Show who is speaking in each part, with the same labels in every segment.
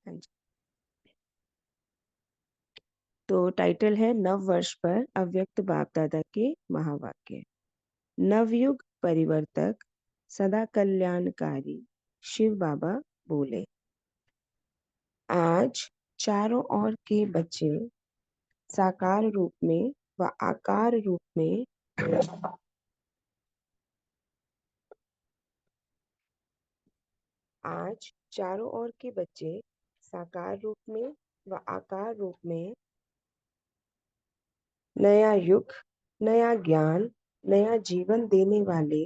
Speaker 1: हाँ जी। तो टाइटल है नव वर्ष पर अव्यक्त बाप दादा के महावाक्य। नवयुग परिवर्तक सदा कल्याणकारी शिव बाबा बोले, आज चारों ओर के बच्चे साकार रूप में व आकार रूप में आज चारों ओर के बच्चे साकार रूप में व आकार रूप में नया युग, नया ज्ञान, नया जीवन देने वाले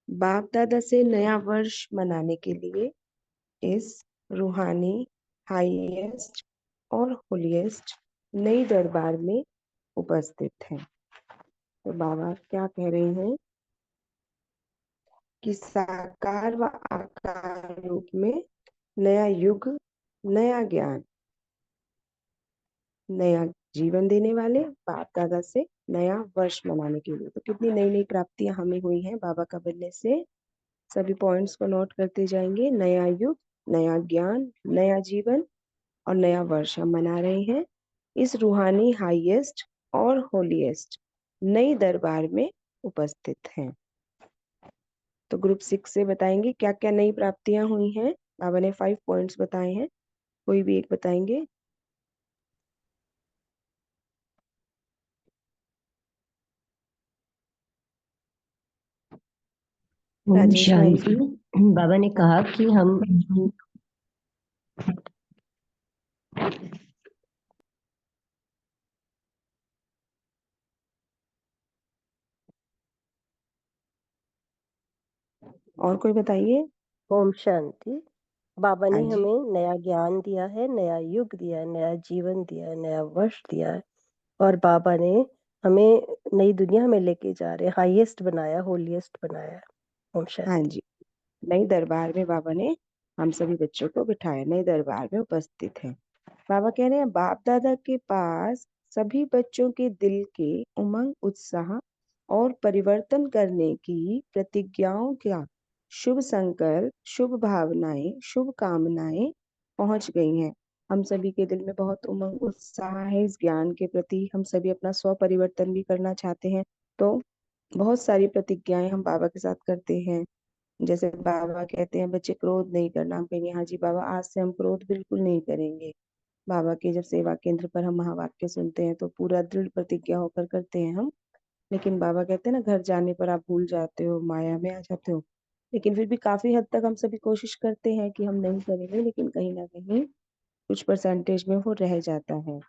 Speaker 1: बाप दादा से नया वर्ष मनाने के लिए इस रूहानी हाईएस्ट और होलीएस्ट नई दरबार में उपस्थित हैं। तो बाबा क्या कह रहे हैं कि साकार व आकार रूप में नया युग, नया ज्ञान, नया जीवन देने वाले बाप दादा से नया वर्ष मनाने के लिए। तो कितनी नई नई प्राप्तियां हमें हुई हैं बाबा का बनने से। सभी पॉइंट्स को नोट करते जाएंगे। नया युग, नया ज्ञान, नया जीवन और नया वर्ष हम मना रहे हैं इस रूहानी हाईएस्ट और होलीएस्ट नई दरबार में उपस्थित हैं। तो ग्रुप 6 से बताएंगे क्या क्या नई प्राप्तियां हुई हैं। बाबा ने 5 पॉइंट्स बताए हैं, कोई भी एक बताएंगे।
Speaker 2: ओम
Speaker 1: राजेश मैम
Speaker 2: शांति।
Speaker 1: जी।
Speaker 2: बाबा ने कहा कि हम
Speaker 1: और कोई बताइए।
Speaker 3: ओम शांति। बाबा
Speaker 1: हाँ
Speaker 3: ने
Speaker 1: जी।
Speaker 3: हमें नया ज्ञान दिया है, नया युग दिया है, नया जीवन दिया है, नया वर्ष दिया है और बाबा ने हमें नई दुनिया में लेके जा रहे, हाईएस्ट बनाया, होलीएस्ट बनाया। ओम
Speaker 1: हाँ
Speaker 3: शांति।
Speaker 1: जी, नई दरबार में बाबा ने हम सभी बच्चों को बिठाया, नई दरबार में उपस्थित हैं। बाबा कह रहे हैं बाप दादा के पास सभी बच्चों के दिल के उमंग, उत्साह और परिवर्तन करने की प्रतिज्ञाओं का शुभ संकल्प, शुभ भावनाएं, शुभ कामनाएं पहुंच गई हैं। हम सभी के दिल में बहुत उमंग, उत्साह है इस ज्ञान के प्रति। हम सभी अपना स्व परिवर्तन भी करना चाहते हैं। तो बहुत सारी प्रतिज्ञाएं हम बाबा के साथ करते हैं। जैसे बाबा कहते हैं बच्चे क्रोध नहीं करना, हम कहेंगे हाँ जी बाबा आज से हम क्रोध बिल्कुल नहीं करेंगे। बाबा के जब सेवा केंद्र पर हम महावाक्य सुनते हैं तो पूरा दृढ़ प्रतिज्ञा होकर करते हैं हम। लेकिन बाबा कहते हैं ना घर जाने पर आप भूल जाते हो, माया में आ जाते हो। लेकिन फिर भी काफी हद तक हम सभी कोशिश करते हैं कि हम नहीं करेंगे, लेकिन कहीं ना कहीं कुछ परसेंटेज में वो रह जाता है।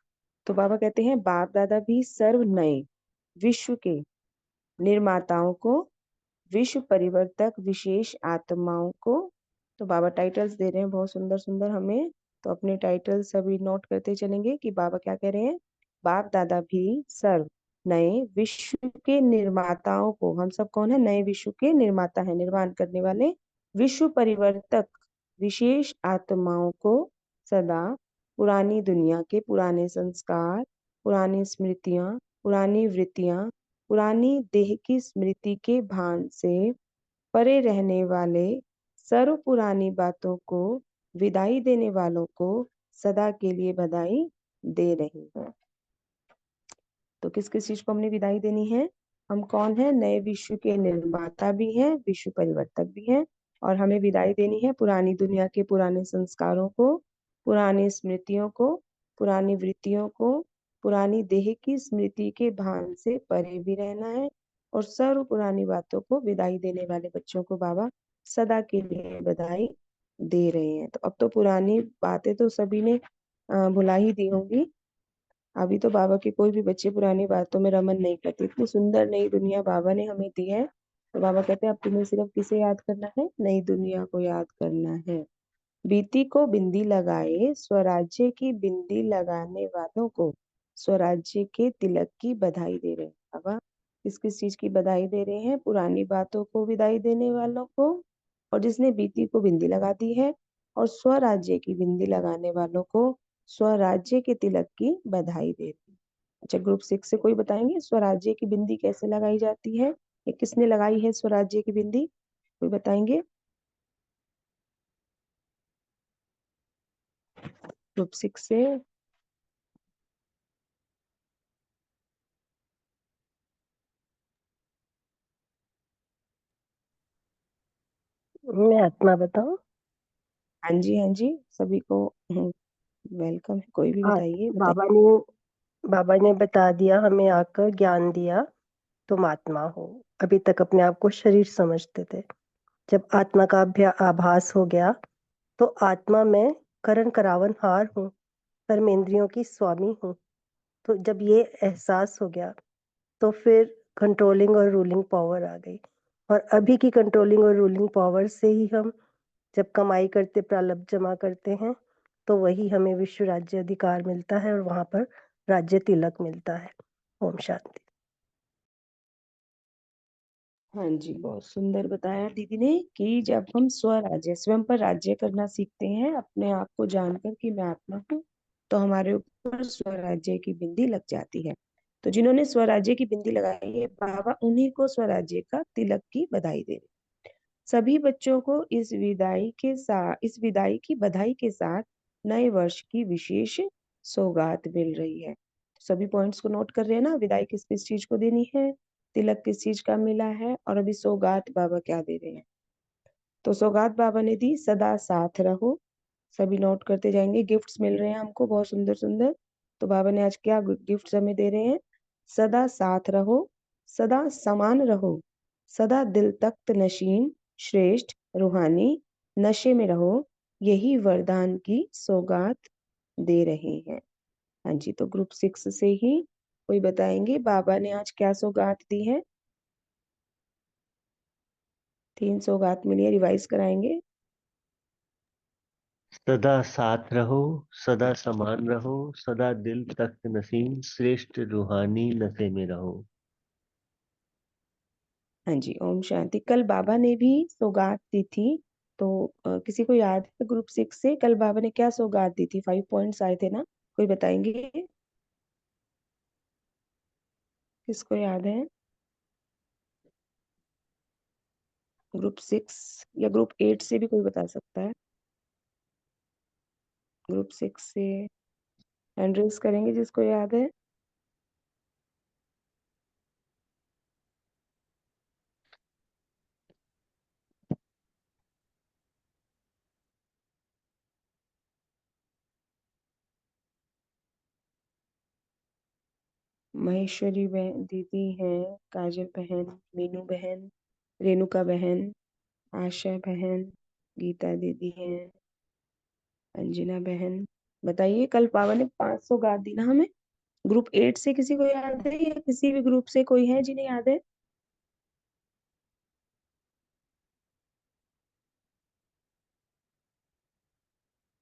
Speaker 1: तो बाबा कहते हैं बाप दादा भी सर्व नए विश्व के निर्माताओं को, विश्व परिवर्तक विशेष आत्माओं को। तो बाबा टाइटल्स दे रहे हैं बहुत सुंदर सुंदर हमें। तो अपने टाइटल सभी नोट करते चलेंगे कि बाबा क्या कह रहे हैं। बाप दादा भी सर्व नए विश्व के निर्माताओं को, हम सब कौन है, नए विश्व के निर्माता है, निर्माण करने वाले विश्व परिवर्तक विशेष आत्माओं को सदा पुरानी दुनिया के पुराने संस्कार, पुरानी स्मृतियां, पुरानी वृत्तियां, पुरानी देह की स्मृति के भान से परे रहने वाले सर्व पुरानी बातों को विदाई देने वालों को सदा के लिए बधाई दे रही है। तो किस किस चीज को हमने विदाई देनी है। हम कौन है, नए विश्व के निर्माता भी हैं, विश्व परिवर्तक भी हैं। और हमें विदाई देनी है पुरानी दुनिया के पुराने संस्कारों को, पुरानी स्मृतियों को, पुरानी वृत्तियों को, पुरानी देह की स्मृति के भान से परे भी रहना है। और सर्व पुरानी बातों को विदाई देने वाले बच्चों को बाबा सदा के लिए बधाई दे रहे हैं। तो अब तो पुरानी बातें तो सभी ने भुला ही दी होंगी। अभी तो बाबा के कोई भी बच्चे पुरानी बातों में रमन नहीं करते। इतनी सुंदर नई दुनिया बाबा ने हमें दी है। तो बाबा कहते हैं अब तुम्हें सिर्फ किसे याद करना है, नई दुनिया को याद करना है। बीती को बिंदी लगाए स्वराज्य की बिंदी लगाने वालों को स्वराज्य के तिलक की बधाई दे रहे हैं। बाबा किस किस चीज की बधाई दे रहे हैं, पुरानी बातों को विदाई देने वालों को, और जिसने बीती को बिंदी लगा दी है, और स्वराज्य की बिंदी लगाने वालों को स्वराज्य के तिलक की बधाई दे रहे हैं। अच्छा ग्रुप 6 से कोई बताएंगे स्वराज्य की बिंदी कैसे लगाई जाती है, ये किसने लगाई है स्वराज्य की बिंदी, कोई बताएंगे। ग्रुप 6 से।
Speaker 3: मैं आत्मा बताऊं?
Speaker 1: हाँ जी, हाँ जी, सभी को वेलकम है। कोई भी
Speaker 3: हाँ,
Speaker 1: बताइए, बताइए।
Speaker 3: बाबा ने बता दिया, हमें आकर ज्ञान दिया, तुम आत्मा हो। अभी तक अपने आप को शरीर समझते थे। जब आत्मा का आभास हो गया, तो आत्मा में करण करावन हार हूँ, कर्मेंद्रियों की स्वामी हूँ। तो जब ये एहसास हो गया, तो फिर कंट्रोलिंग और रूलिंग पावर आ गई। और अभी की कंट्रोलिंग और रूलिंग पावर से ही हम जब कमाई करते, प्रारब्ध जमा करते हैं, तो वही हमें विश्व राज्य अधिकार मिलता है और वहां पर राज्य तिलक मिलता है। ओम शांति।
Speaker 1: हाँ जी, बहुत सुंदर बताया दीदी ने कि जब हम स्वराज्य, स्वयं पर राज्य करना सीखते हैं, अपने आप को जानकर कि मैं आत्मा हूँ, तो हमारे ऊपर स्वराज्य की बिंदी लग जाती है। तो जिन्होंने स्वराज्य की बिंदी लगाई है, बाबा उन्हीं को स्वराज्य का तिलक की बधाई दे रहे। सभी बच्चों को इस विदाई की बधाई के साथ नए वर्ष की विशेष सौगात मिल रही है। सभी पॉइंट्स को नोट कर रहे हैं ना, विदाई किस किस चीज को देनी है, तिलक किस चीज का मिला है, और अभी सौगात बाबा क्या दे रहे हैं। तो सौगात बाबा ने दी, सदा साथ रहो। सभी नोट करते जाएंगे। गिफ्ट्स मिल रहे हैं हमको बहुत सुंदर सुंदर। तो बाबा ने आज क्या गिफ्ट्स हमें दे रहे हैं? सदा साथ रहो, सदा समान रहो, सदा दिल तख्त नशीन, श्रेष्ठ रूहानी, नशे में रहो, यही वरदान की सौगात दे रहे हैं। हाँ जी, तो ग्रुप 6 से ही कोई बताएंगे बाबा ने आज क्या सौगात दी है? 3 सौगात मिली है, रिवाइज कराएंगे।
Speaker 2: सदा साथ रहो, सदा समान रहो, सदा दिल तख्त नसीम, श्रेष्ठ रूहानी नशे में रहो।
Speaker 1: हाँ जी, ओम शांति। कल बाबा ने भी सौगात दी थी, तो किसी को याद है ग्रुप 6 से कल बाबा ने क्या सौगात दी थी? 5 पॉइंट्स आए थे ना, कोई बताएंगे? किसको याद है? ग्रुप 6 या ग्रुप 8 से भी कोई बता सकता है? ग्रुप 6 से हैंड रेज करेंगे जिसको याद है। महेश्वरी बहन दीदी हैं, काजल बहन, मीनू बहन, रेणुका बहन, आशा बहन, गीता दीदी हैं, अंजना बहन। बताइए, कल बाबा ने 500 गाद दी ना हमें। ग्रुप 8 से किसी को याद है, या किसी भी ग्रुप से कोई है जिन्हें याद है?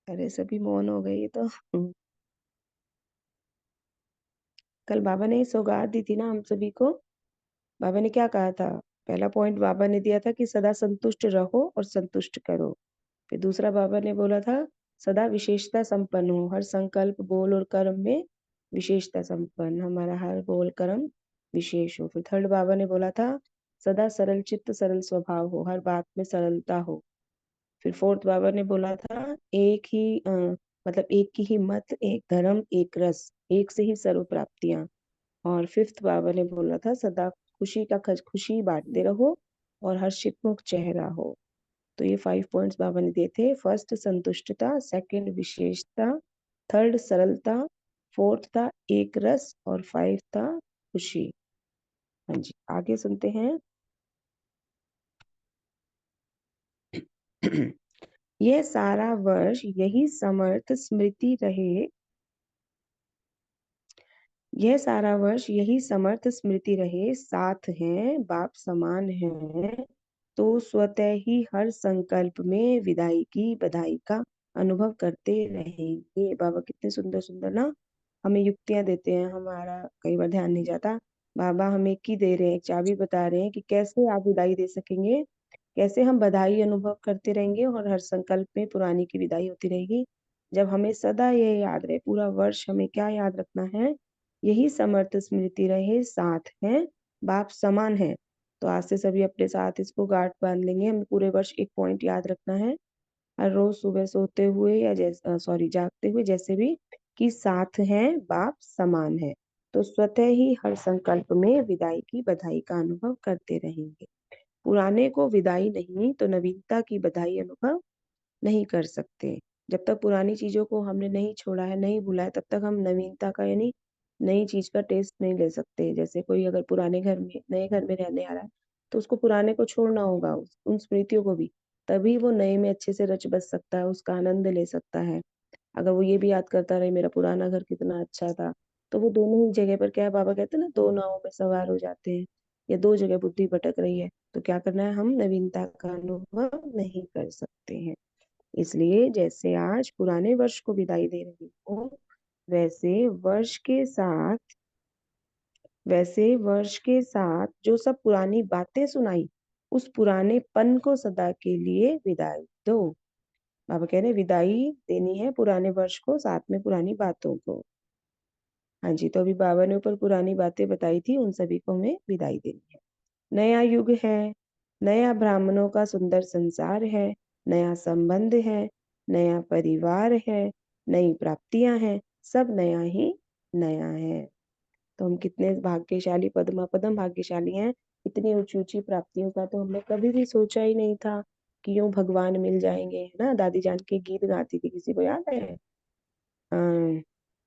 Speaker 1: अरे सभी मौन हो गए ये तो। कल बाबा ने सौगात दी थी ना हम सभी को। बाबा ने क्या कहा था? पहला पॉइंट बाबा ने दिया था कि सदा संतुष्ट रहो और संतुष्ट करो। फिर दूसरा बाबा ने बोला था सदा विशेषता संपन्न हो, हर संकल्प बोल और कर्म में विशेषता संपन्न, हमारा हर बोल कर्म विशेष हो। फिर थर्ड बाबा ने बोला था सदा सरल चित्त सरल स्वभाव हो, हर बात में सरलता हो। फिर फोर्थ बाबा ने बोला था मतलब एक की ही मत, एक धर्म, एक रस, एक से ही सर्व प्राप्तियां। और फिफ्थ बाबा ने बोला था सदा खुशी बांटते रहो और हर्षितमुख चेहरा हो। तो ये 5 पॉइंट्स बाबा ने दिए थे। फर्स्ट संतुष्टता, सेकंड विशेषता, थर्ड सरलता, फोर्थ था एक रस, और 5 था खुशी। हाँ जी, आगे सुनते हैं। यह सारा वर्ष यही समर्थ स्मृति रहे, यह सारा वर्ष यही समर्थ स्मृति रहे, साथ हैं बाप समान हैं, तो स्वतः ही हर संकल्प में विदाई की बधाई का अनुभव करते रहेंगे। बाबा कितने सुंदर सुंदर ना हमें युक्तियां देते हैं, हमारा कई बार ध्यान नहीं जाता। बाबा हमें की दे रहे हैं, एक चाबी बता रहे हैं कि कैसे आप विदाई दे सकेंगे, कैसे हम बधाई अनुभव करते रहेंगे और हर संकल्प में पुरानी की विदाई होती रहेगी। जब हमें सदा ये याद रहे, पूरा वर्ष हमें क्या याद रखना है? यही समर्थ स्मृति रहे, साथ हैं बाप समान है। तो आज से सभी अपने साथ इसको गांठ बांध लेंगे। हमें पूरे वर्ष एक पॉइंट याद रखना है हर रोज सुबह सोते हुए या जागते हुए जैसे भी कि साथ हैं बाप समान है, तो स्वतः ही हर संकल्प में विदाई की बधाई का अनुभव करते रहेंगे। पुराने को विदाई नहीं तो नवीनता की बधाई अनुभव नहीं कर सकते। जब तक पुरानी चीजों को हमने नहीं छोड़ा है, नहीं भूला है, तब तक हम नवीनता का यानी नई चीज का टेस्ट नहीं ले सकते। जैसे कोई अगर पुराने घर में नए घर में रहने आ रहा है, तो उसको पुराने को छोड़ना होगा, उन स्मृतियों को भी, तभी वो नए में अच्छे से रच बस सकता है, उसका आनंद ले सकता है। अगर वो ये भी याद करता रहे मेरा पुराना घर कितना अच्छा था, तो वो दोनों ही जगह पर, क्या है बाबा कहते हैं ना, दो नावों में सवार हो जाते हैं, या दो जगह बुद्धि भटक रही है, तो क्या करना है, हम नवीनता का अनुभव नहीं कर सकते हैं। इसलिए जैसे आज पुराने वर्ष को विदाई दे रही हूँ, वैसे वर्ष के साथ जो सब पुरानी बातें सुनाई, उस पुराने पन को सदा के लिए विदाई दो। बाबा कह रहे हैं विदाई देनी है पुराने वर्ष को, साथ में पुरानी बातों को। हाँ जी, तो अभी बाबा ने ऊपर पुरानी बातें बताई थी, उन सभी को हमें विदाई देनी है। नया युग है, नया ब्राह्मणों का सुंदर संसार है, नया संबंध है, नया परिवार है, नई प्राप्तियां हैं, सब नया ही नया है। तो हम कितने भाग्यशाली, पद्मा पदम भाग्यशाली हैं। इतनी ऊंची ऊंची प्राप्तियों का तो हमने कभी भी सोचा ही नहीं था कि यूं भगवान मिल जाएंगे, है ना। दादी जान के गीत गाती थी, किसी को याद है?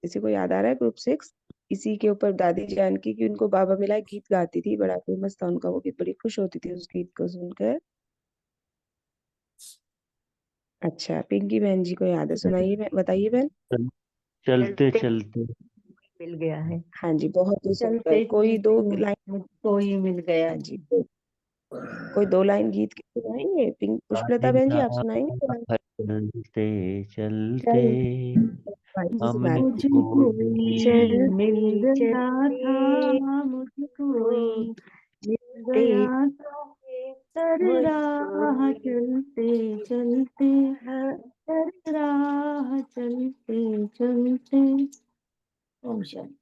Speaker 1: किसी को याद आ रहा है? ग्रुप 6 इसी के ऊपर दादी जानकी की उनको बाबा मिला, गीत गाती थी, बड़ा फेमस था उनका वो गीत, बड़ी खुश होती थी उस गीत को सुनकर। अच्छा, पिंकी बहन जी को याद है, सुनाइए बताइए बहन।
Speaker 2: चलते चलते
Speaker 4: मिल गया है,
Speaker 1: हाँ जी, बहुत ही सुंदर।
Speaker 4: चलते
Speaker 1: कोई दो
Speaker 4: चलते
Speaker 1: लाइन,
Speaker 4: मुझको ही मिल गया।
Speaker 1: हाँ जी, कोई दो लाइन गीत के सुनाएंगे? पुष्पलता बहन जी, आप सुनाएंगे दो लाइन?
Speaker 2: चलते चलते
Speaker 1: जी सुना रही
Speaker 2: हमको
Speaker 4: मुझको
Speaker 1: चल
Speaker 4: ही मिल गया था, मुझको ही मिल गया था, हर राह चलते चलते, हर राह चलते चलते। ओम शांति।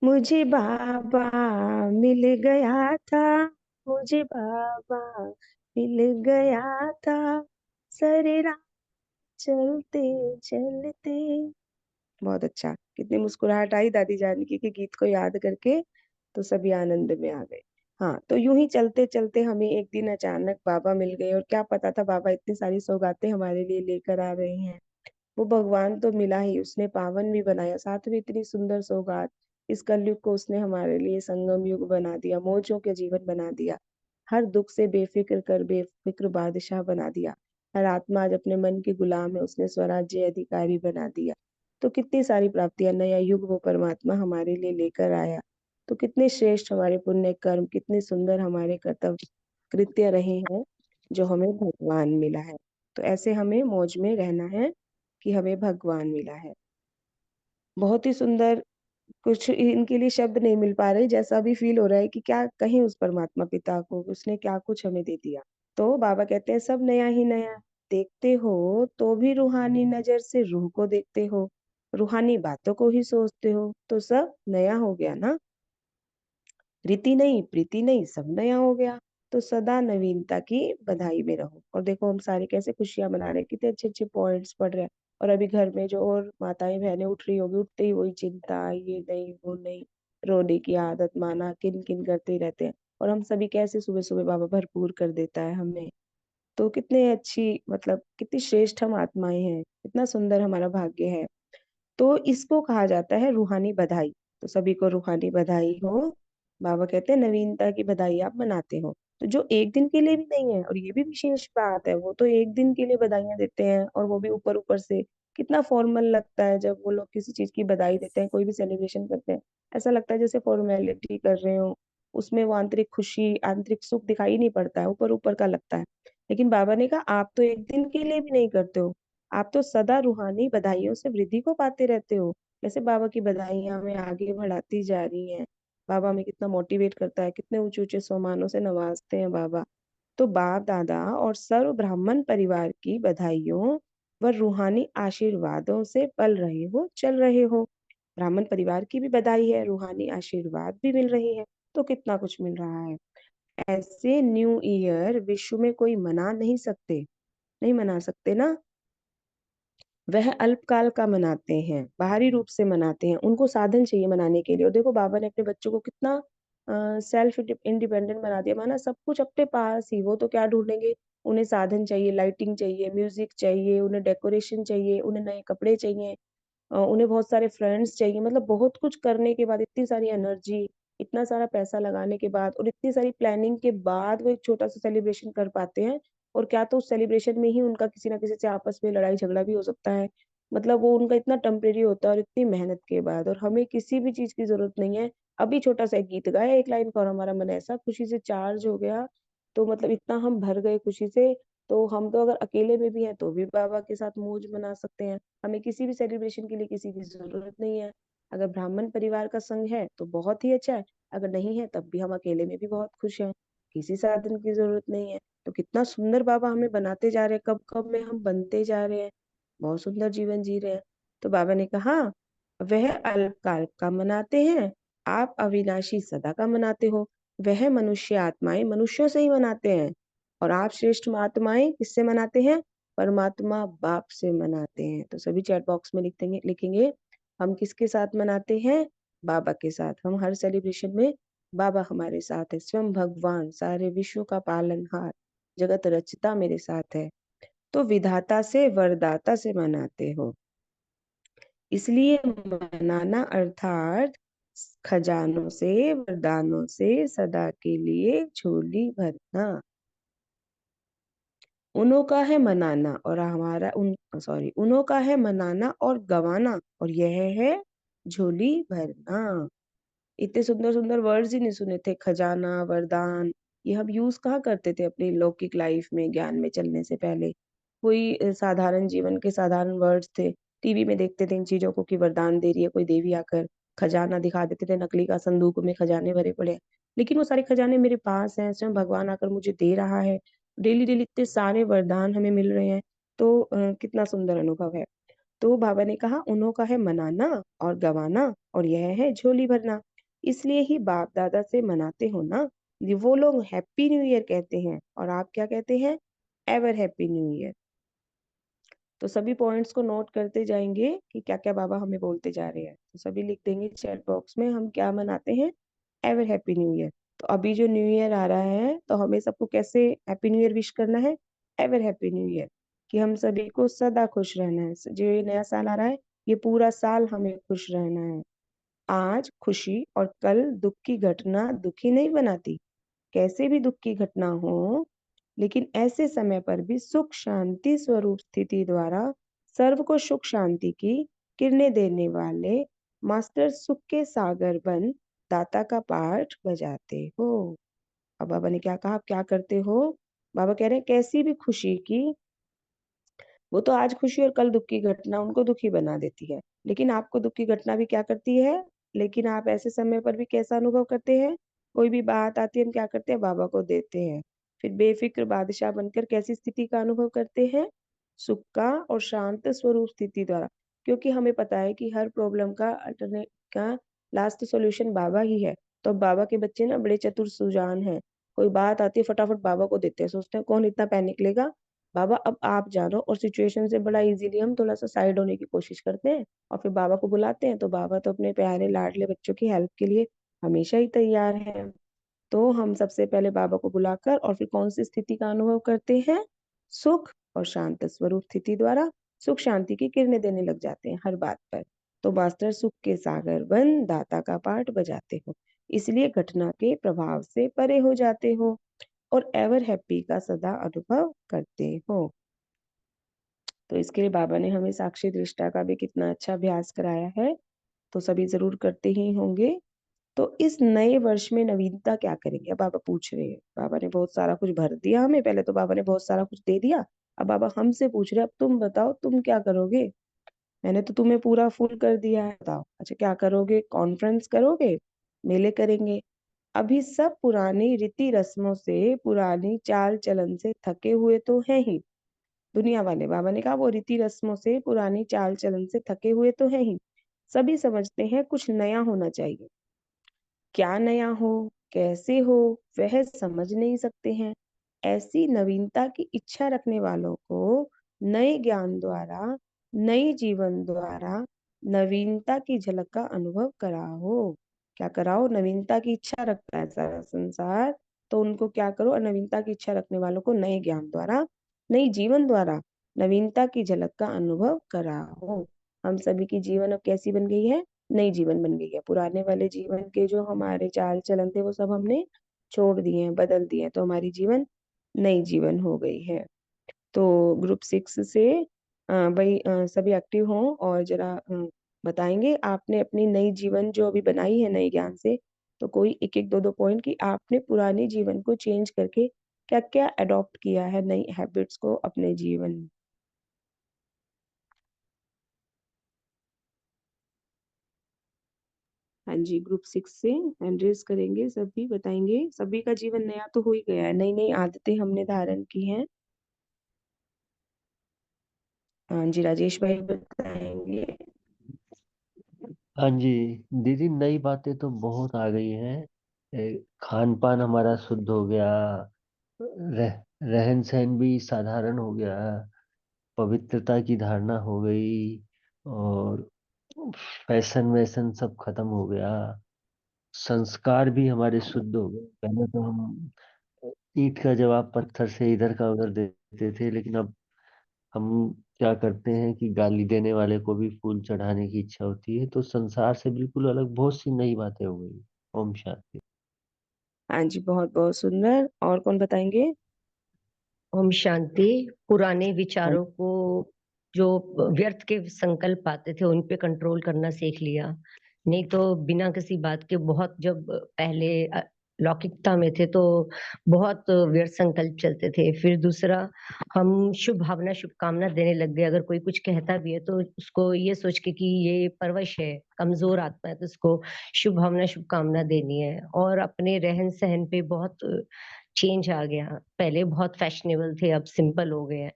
Speaker 1: मुझे बाबा मिल गया था, मुझे बाबा मिल गया था, सरे राह चलते चलते। बहुत अच्छा, कितनी मुस्कुराहट आई दादी जानकी के गीत को याद करके, तो सभी आनंद में आ गए। हाँ, तो यूं ही चलते चलते हमें एक दिन अचानक बाबा मिल गए, और क्या पता था बाबा इतनी सारी सौगातें हमारे लिए लेकर आ रहे हैं। वो भगवान तो मिला ही, उसने पावन भी बनाया, साथ में इतनी सुंदर सौगात। इस कलयुग को उसने हमारे लिए संगम युग बना दिया, मौजों के जीवन बना दिया, हर दुख से बेफिक्र कर बेफिक्र बादशाह बना दिया। हर आत्मा आज अपने मन की गुलाम है, उसने स्वराज्य अधिकारी बना दिया। तो कितनी सारी प्राप्तियां, नया युग वो परमात्मा हमारे लिए लेकर आया। तो कितने श्रेष्ठ हमारे पुण्य कर्म, कितने सुंदर हमारे कर्तव्य कृत्य रहे हैं, जो हमें भगवान मिला है। तो ऐसे हमें मौज में रहना है कि हमें भगवान मिला है। बहुत ही सुंदर। कुछ इनके लिए शब्द नहीं मिल पा रहे, जैसा भी फील हो रहा है कि क्या कहें उस परमात्मा पिता को, उसने क्या कुछ हमें दे दिया। तो बाबा कहते हैं सब नया ही नया। देखते हो तो भी रूहानी नजर से रूह को देखते हो, रूहानी बातों को ही सोचते हो, तो सब नया हो गया ना। रीति नहीं, प्रीति नहीं, सब नया हो गया। तो सदा नवीनता की बधाई में रहो। और देखो हम सारे कैसे खुशियां मना रहे हैं, कितने अच्छे अच्छे पॉइंट्स पढ़ रहे हैं। और अभी घर में जो और माताएं बहनें उठ रही होगी, उठते ही वही चिंता, ये नहीं वो नहीं, रोने की आदत, माना किन किन करते रहते हैं। और हम सभी कैसे सुबह सुबह बाबा भरपूर कर देता है हमें। तो कितने अच्छी, मतलब कितनी श्रेष्ठ हम आत्माएं हैं, कितना सुंदर हमारा भाग्य है। तो इसको कहा जाता है रूहानी बधाई। तो सभी को रूहानी बधाई हो। बाबा कहते हैं नवीनता की बधाई आप मनाते हो, तो जो एक दिन के लिए भी नहीं है, और ये भी विशेष बात है, वो तो एक दिन के लिए बधाइयां देते हैं, और वो भी ऊपर ऊपर से। कितना फॉर्मल लगता है जब वो लोग किसी चीज की बधाई देते हैं, कोई भी सेलिब्रेशन करते हैं, ऐसा लगता है जैसे फॉर्मेलिटी कर रहे हो। उसमें वो आंतरिक खुशी, आंतरिक सुख दिखाई नहीं पड़ता है, ऊपर ऊपर का लगता है। लेकिन बाबा ने कहा आप तो एक दिन के लिए भी नहीं करते हो, आप तो सदा रूहानी बधाइयों से वृद्धि को पाते रहते हो। जैसे बाबा की बधाइयां हमें आगे बढ़ाती जा रही हैं। बाबा हमें कितना मोटिवेट करता है, कितने ऊंचे ऊंचे सम्मानों से नवाजते हैं बाबा। तो बाप दादा और सर्व ब्राह्मण परिवार की बधाइयों व रूहानी आशीर्वादों से पल रहे हो, चल रहे हो। ब्राह्मण परिवार की भी बधाई है, रूहानी आशीर्वाद भी मिल रही है, तो कितना कुछ मिल रहा है। ऐसे न्यू ईयर विश्व में कोई मना नहीं सकते, नहीं मना सकते ना। वह अल्पकाल का मनाते हैं, बाहरी रूप से मनाते हैं, उनको साधन चाहिए मनाने के लिए। और देखो बाबा ने अपने बच्चों को कितना सेल्फ इंडिपेंडेंट बना दिया, माना सब कुछ अपने पास ही। वो तो क्या ढूंढेंगे, उन्हें साधन चाहिए, लाइटिंग चाहिए, म्यूजिक चाहिए, उन्हें डेकोरेशन चाहिए, उन्हें नए कपड़े चाहिए, उन्हें बहुत सारे फ्रेंड्स चाहिए। मतलब बहुत कुछ करने के बाद, इतनी सारी एनर्जी, इतना सारा पैसा लगाने के बाद और इतनी सारी प्लानिंग के बाद वो एक छोटा सा सेलिब्रेशन कर पाते हैं। और क्या तो उस सेलिब्रेशन में ही उनका किसी ना किसी से आपस में लड़ाई झगड़ा भी हो सकता है। मतलब वो उनका इतना टेम्परेरी होता है और इतनी मेहनत के बाद। और हमें किसी भी चीज की जरूरत नहीं है। अभी छोटा सा एक गीत गाया एक लाइन का और हमारा मन ऐसा खुशी से चार्ज हो गया। तो मतलब इतना हम भर गए खुशी से। तो हम तो अगर अकेले में भी हैं तो भी बाबा के साथ मौज मना सकते हैं। हमें किसी भी सेलिब्रेशन के लिए किसी की जरूरत नहीं है। अगर ब्राह्मण परिवार का संग है तो बहुत ही अच्छा है, अगर नहीं है तब भी हम अकेले में भी बहुत खुश हैं। किसी साधन की जरूरत नहीं है। तो कितना सुंदर बाबा हमें बनाते जा रहे हैं, कब कब में हम बनते जा रहे हैं। बहुत सुंदर जीवन जी रहे हैं। तो बाबा ने कहा, वह अल्पकाल का मनाते हैं, आप अविनाशी सदा का मनाते हो। वह मनुष्य आत्माएं मनुष्यों से ही मनाते हैं, और आप श्रेष्ठ आत्माएं किससे मनाते हैं? परमात्मा बाप से मनाते हैं। तो सभी चैट बॉक्स में लिखेंगे लिखेंगे हम किसके साथ मनाते हैं? बाबा के साथ। हम हर सेलिब्रेशन में बाबा हमारे साथ है, स्वयं भगवान सारे विश्व का पालनहार जगत रचता मेरे साथ है। तो विधाता से वरदाता से मनाते हो, इसलिए मनाना अर्थात खजानों से वरदानों से सदा के लिए झोली भरना। उन्हों का है मनाना और हमारा उन सॉरी उन्हों का है मनाना और गवाना, और यह है झोली भरना। इतने सुंदर सुंदर वर्ड्स ही नहीं सुने थे, खजाना, वरदान। ये हम यूज कहाँ करते थे अपनी लौकिक लाइफ में, ज्ञान में चलने से पहले? कोई साधारण जीवन के साधारण वर्ड्स थे। टीवी में देखते थे इन चीजों को कि वरदान दे रही है कोई देवी आकर, खजाना दिखा देते थे नकली का, संदूक में खजाने भरे पड़े हैं। लेकिन वो सारे खजाने मेरे पास हैं, स्वयं भगवान आकर मुझे दे रहा है। डेली डेली इतने सारे वरदान हमें मिल रहे हैं। तो कितना सुंदर अनुभव है। तो बाबा ने कहा, उन्हों का है मनाना और गवाना, और यह है झोली भरना। इसलिए ही बाप दादा से मनाते हो ना। ये वो लोग हैप्पी न्यू ईयर कहते हैं और आप क्या कहते हैं? Ever happy new year. तो सभी पॉइंट्स को नोट करते जाएंगे कि क्या क्या बाबा हमें बोलते जा रहे हैं। तो सभी लिख देंगे चैट बॉक्स में हम क्या मनाते हैं? Ever happy new year. तो अभी जो न्यू ईयर आ रहा है तो हमें सबको कैसे हैप्पी न्यू ईयर विश करना है? Ever happy new year. कि हम सभी को सदा खुश रहना है। जो ये नया साल आ रहा है, ये पूरा साल हमें खुश रहना है। आज खुशी और कल दुख की घटना दुखी नहीं बनाती। कैसे भी दुख की घटना हो, लेकिन ऐसे समय पर भी सुख शांति स्वरूप स्थिति द्वारा सर्व को सुख शांति की किरणें देने वाले मास्टर सुख के सागर बन दाता का पाठ बजाते हो। अब बाबा ने क्या कहा, आप क्या करते हो? बाबा कह रहे हैं कैसी भी खुशी की, वो तो आज खुशी और कल दुख की घटना उनको दुखी बना देती है, लेकिन आपको दुख की घटना भी क्या करती है? लेकिन आप ऐसे समय पर भी कैसा अनुभव करते हैं? कोई भी बात आती है हम क्या करते हैं? बाबा को देते हैं। फिर बेफिक्र बादशाह बनकर कैसी स्थिति का अनुभव करते हैं? सुख का और शांत स्वरूप स्थिति द्वारा। क्योंकि हमें पता है कि हर प्रॉब्लम का अल्टरनेट का लास्ट सॉल्यूशन बाबा ही है। तो बाबा के बच्चे ना बड़े चतुर सुजान हैं। कोई बात आती है फटाफट बाबा को देते हैं, सोचते हैं कौन इतना पैनिक लेगा, बाबा अब आप जानो। और सिचुएशन से बड़ा इजीली हम थोड़ा सा साइड होने की कोशिश करते हैं और फिर बाबा को बुलाते हैं। तो बाबा तो अपने प्यारे लाडले बच्चों की हेल्प के लिए हमेशा ही तैयार है। तो हम सबसे पहले बाबा को बुलाकर और फिर कौन सी स्थिति का अनुभव करते हैं? सुख और शांत स्वरूप स्थिति द्वारा सुख शांति की किरणें देने लग जाते हैं हर बात पर। तो मास्टर सुख के सागर बन दाता का पाठ बजाते हो, इसलिए घटना के प्रभाव से परे हो जाते हो और एवर हैप्पी का सदा अनुभव करते हो। तो इसके लिए बाबा ने हमें साक्षी दृष्टा का भी कितना अच्छा अभ्यास कराया है। तो सभी जरूर करते ही होंगे। तो इस नए वर्ष में नवीनता क्या करेंगे? अब बाबा पूछ रहे हैं। बाबा ने बहुत सारा कुछ भर दिया हमें, पहले तो बाबा ने बहुत सारा कुछ दे दिया। अब बाबा हमसे पूछ रहे हैं, अब तुम बताओ तुम क्या करोगे? मैंने तो तुम्हें पूरा फुल कर दिया है, बताओ अच्छा क्या करोगे? कॉन्फ्रेंस करोगे? मेले करेंगे? अभी सब पुरानी रीति रस्मों से पुरानी चाल चलन से थके हुए तो हैं ही। दुनिया वाले, बाबा ने कहा, वो रीति रस्मों से पुरानी चाल चलन से थके हुए तो हैं ही। सभी समझते हैं कुछ नया होना चाहिए। क्या नया हो, कैसे हो, वह समझ नहीं सकते हैं। ऐसी नवीनता की इच्छा रखने वालों को नए ज्ञान द्वारा नई जीवन द्वारा नवीनता की झलक का अनुभव कराओ। क्या कराओ? नवीनता की इच्छा रखता है सारा संसार, तो उनको क्या करो? नवीनता की इच्छा रखने वालों को नए ज्ञान द्वारा, नई जीवन द्वारा नवीनता की झलक का अनुभव कराओ। हम सभी की जीवन अब कैसी बन गई है? नई जीवन बन गई है। पुराने वाले जीवन के जो हमारे चाल चलन थे वो सब हमने छोड़ दिए हैं, बदल दिए हैं, तो हमारी जीवन नई जीवन हो गई है। तो ग्रुप 6 से भाई सभी एक्टिव हों और जरा बताएंगे आपने अपनी नई जीवन जो अभी बनाई है नए ज्ञान से, तो कोई एक एक दो दो पॉइंट कि आपने पुराने जीवन को चेंज करके क्या क्या अडॉप्ट किया है नई हैबिट्स को अपने जीवन में। हाँ जी, ग्रुप 6 से हैंड रेज करेंगे, सभी बताएंगे। सभी का जीवन नया तो हो ही गया है, नई नई आदतें हमने धारण की हैं। हाँ जी, राजेश भाई बताएंगे।
Speaker 2: हाँ जी दीदी, नई बातें तो बहुत आ गई हैं। खान पान हमारा शुद्ध हो गया, रहन सहन भी साधारण हो गया, पवित्रता की धारणा हो गई, और फैशन वैशन सब खत्म हो गया, संस्कार भी हमारे शुद्ध हो गए। पहले तो हम ईंट का जवाब पत्थर से इधर का उधर देते थे, लेकिन अब हम क्या करते हैं कि गाली देने वाले को भी फूल चढ़ाने की इच्छा होती है। तो संसार से बिल्कुल अलग बहुत सी नई बातें हो गई। ओम शांति।
Speaker 1: हाँ जी, बहुत बहुत सुंदर। और कौन बताएंगे?
Speaker 5: ओम शांति। पुराने
Speaker 1: हाँ
Speaker 5: विचारों को, जो व्यर्थ के संकल्प आते थे, उन पे कंट्रोल करना सीख लिया। नहीं तो बिना किसी बात के बहुत, जब पहले लौकिकता में थे तो बहुत व्यर्थ संकल्प चलते थे। फिर दूसरा, हम शुभ भावना शुभकामना देने लग गए। अगर कोई कुछ कहता भी है तो उसको ये सोच के कि ये परवश है, कमजोर आत्मा है, तो उसको शुभ भावना शुभकामना देनी है। और अपने रहन सहन पे बहुत चेंज आ गया। पहले बहुत फैशनेबल थे, अब सिंपल हो गए हैं।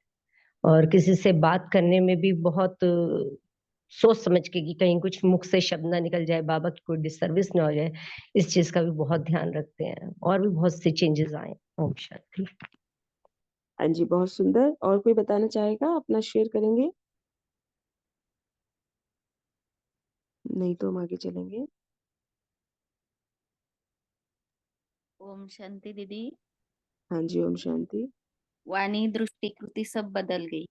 Speaker 5: और किसी से बात करने में भी बहुत सोच समझ के कि कहीं कुछ मुख से शब्द ना निकल जाए, बाबा की कोई डिसर्विस ना हो जाए, इस चीज का भी बहुत ध्यान रखते हैं। और भी बहुत से चेंजेस आए। ओम शांति।
Speaker 1: हाँ जी, बहुत सुंदर। और कोई बताना चाहेगा? अपना शेयर करेंगे? नहीं तो हम आगे चलेंगे।
Speaker 4: ओम शांति दीदी।
Speaker 1: हाँ जी, ओम शांति।
Speaker 4: वाणी दृष्टि कृति सब बदल गई।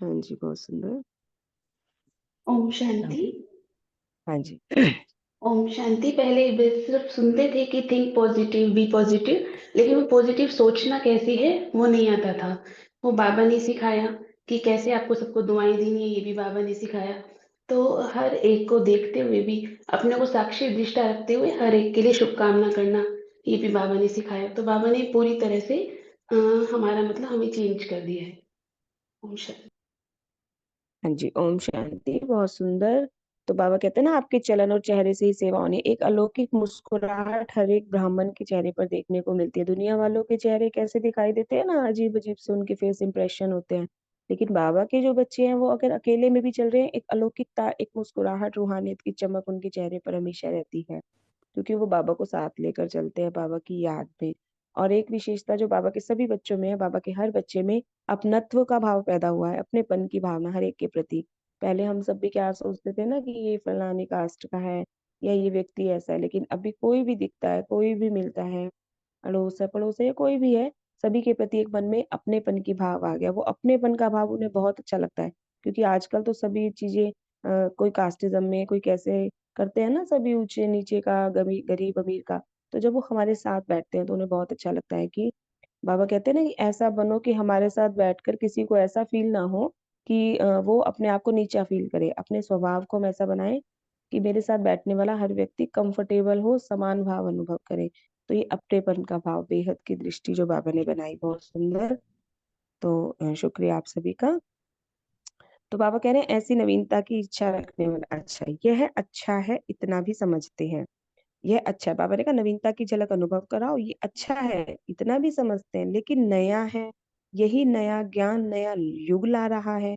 Speaker 1: हाँ जी, बहुत सुंदर।
Speaker 6: ओम शांति।
Speaker 1: हाँ जी।
Speaker 6: ओम शांति। पहले बस सिर्फ सुनते थे कि थिंक पॉजिटिव, बी पॉजिटिव, लेकिन वो पॉजिटिव सोचना कैसे है वो नहीं आता था। वो बाबा ने सिखाया कि कैसे आपको सबको दुआएं देनी है, ये भी बाबा ने सिखाया। तो हर एक को देखते हुए भी, अपने को साक्षी दृष्टा रखते हुए हर एक के लिए शुभकामना करना, ये भी बाबा ने सिखाया। तो बाबा ने पूरी तरह से हमारा मतलब हमें चेंज कर दिया है। ओम शांति।
Speaker 1: हाँ जी, ओम शांति। बहुत सुंदर। तो बाबा कहते हैं ना, आपके चलन और चेहरे से ही सेवा होनी। एक अलौकिक मुस्कुराहट हर एक ब्राह्मण के चेहरे पर देखने को मिलती है। दुनिया वालों के चेहरे कैसे दिखाई देते हैं ना, अजीब अजीब से उनके फेस इंप्रेशन होते हैं। लेकिन बाबा के जो बच्चे हैं वो अगर अकेले में भी चल रहे हैं, एक अलौकिकता, एक मुस्कुराहट, रूहानियत की चमक उनके चेहरे पर हमेशा रहती है, क्योंकि वो बाबा को साथ लेकर चलते हैं, बाबा की याद में। और एक विशेषता जो बाबा के सभी बच्चों में है, बाबा के हर बच्चे में अपनत्व का भाव पैदा हुआ है, अपनेपन की भावना हर एक के प्रति। पहले हम सब भी क्या सोचते थे ना कि ये फलानी कास्ट का है या ये व्यक्ति ऐसा है, लेकिन अभी कोई भी दिखता है, कोई भी मिलता है, अड़ोस है पड़ोस है या कोई भी है, सभी के प्रति एक मन में अपनेपन की भाव आ गया। वो अपनेपन का भाव उन्हें बहुत अच्छा लगता है, क्योंकि आजकल तो सभी चीजें कोई कास्टिज्म में, कोई कैसे करते हैं ना, सभी ऊंचे नीचे का, गरीब अमीर का। तो जब वो हमारे साथ बैठते हैं तो उन्हें बहुत अच्छा लगता है कि बाबा कहते हैं ना कि ऐसा बनो कि हमारे साथ बैठकर किसी को ऐसा फील ना हो कि वो अपने आप को नीचा फील करे। अपने स्वभाव को हम ऐसा बनाए कि मेरे साथ बैठने वाला हर व्यक्ति कंफर्टेबल हो, समान भाव अनुभव करे। तो ये अपनेपन का भाव, बेहद की दृष्टि जो बाबा ने बनाई, बहुत सुंदर। तो शुक्रिया आप सभी का। तो बाबा कह रहे हैं, ऐसी नवीनता की इच्छा रखने वाला अच्छा है, यह अच्छा है इतना भी समझते हैं। यह अच्छा है, बाबा ने कहा नवीनता की झलक अनुभव कराओ, ये अच्छा है इतना भी समझते हैं, लेकिन नया है, यही नया ज्ञान नया युग ला रहा है।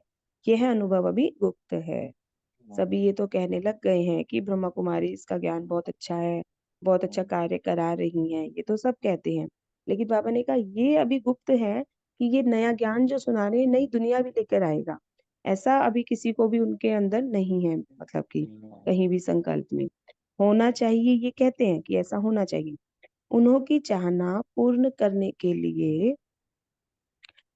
Speaker 1: यह अनुभव अभी गुप्त है। सभी ये तो कहने लग गए हैं कि ब्रह्मा कुमारी इसका ज्ञान बहुत अच्छा है, बहुत अच्छा कार्य करा रही हैं, ये तो सब कहते हैं। लेकिन बाबा ने कहा ये अभी गुप्त है, कि ये नया ज्ञान जो सुना रहे हैं नई दुनिया भी लेकर आएगा। ऐसा अभी किसी को भी उनके अंदर नहीं है, मतलब कि कहीं भी संकल्प में होना चाहिए, ये कहते हैं कि ऐसा होना चाहिए। उन्हों की चाहना पूर्ण करने के लिए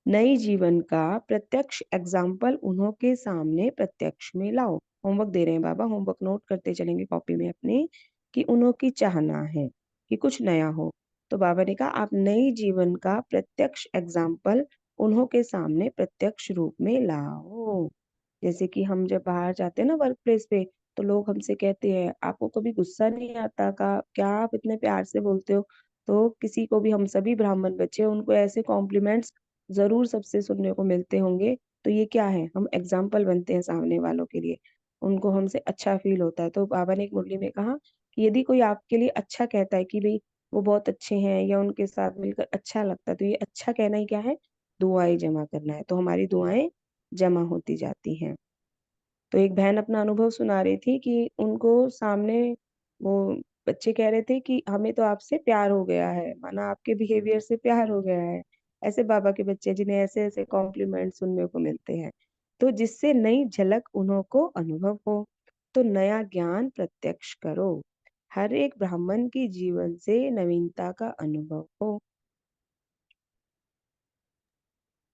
Speaker 1: नई जीवन का प्रत्यक्ष एग्जाम्पल उन्हों के सामने प्रत्यक्ष में लाओ। होमवर्क दे रहे हैं बाबा, होमवर्क नोट करते चलेंगे कॉपी में अपने, कि उन्हों की चाहना है कि कुछ नया हो। तो बाबा ने कहा आप नई जीवन का प्रत्यक्ष एग्जाम्पल उन्हों के सामने प्रत्यक्ष रूप में लाओ। जैसे कि हम जब बाहर जाते हैं ना वर्क प्लेस पे, तो लोग हमसे कहते हैं आपको कभी गुस्सा नहीं आता का, क्या आप इतने प्यार से बोलते हो। तो किसी को भी, हम सभी ब्राह्मण बच्चे, उनको ऐसे कॉम्प्लीमेंट्स जरूर सबसे सुनने को मिलते होंगे। तो ये क्या है, हम एग्जाम्पल बनते हैं सामने वालों के लिए, उनको हमसे अच्छा फील होता है। तो बाबा ने एक मुरली में कहा कि यदि कोई आपके लिए अच्छा कहता है कि भाई वो बहुत अच्छे हैं या उनके साथ मिलकर अच्छा लगता है, तो ये अच्छा कहना ही क्या है, दुआएं जमा करना है। तो हमारी दुआएं जमा होती जाती हैं। तो एक बहन अपना अनुभव सुना रही थी कि उनको सामने वो बच्चे कह रहे थे कि हमें तो आपसे प्यार हो गया है, माना आपके बिहेवियर से प्यार हो गया है। ऐसे बाबा के बच्चे जिन्हें ऐसे ऐसे कॉम्प्लीमेंट सुनने को मिलते हैं, तो जिससे नई झलक उन्हों को अनुभव हो। तो नया ज्ञान प्रत्यक्ष करो, हर एक ब्राह्मण की जीवन से नवीनता का अनुभव हो।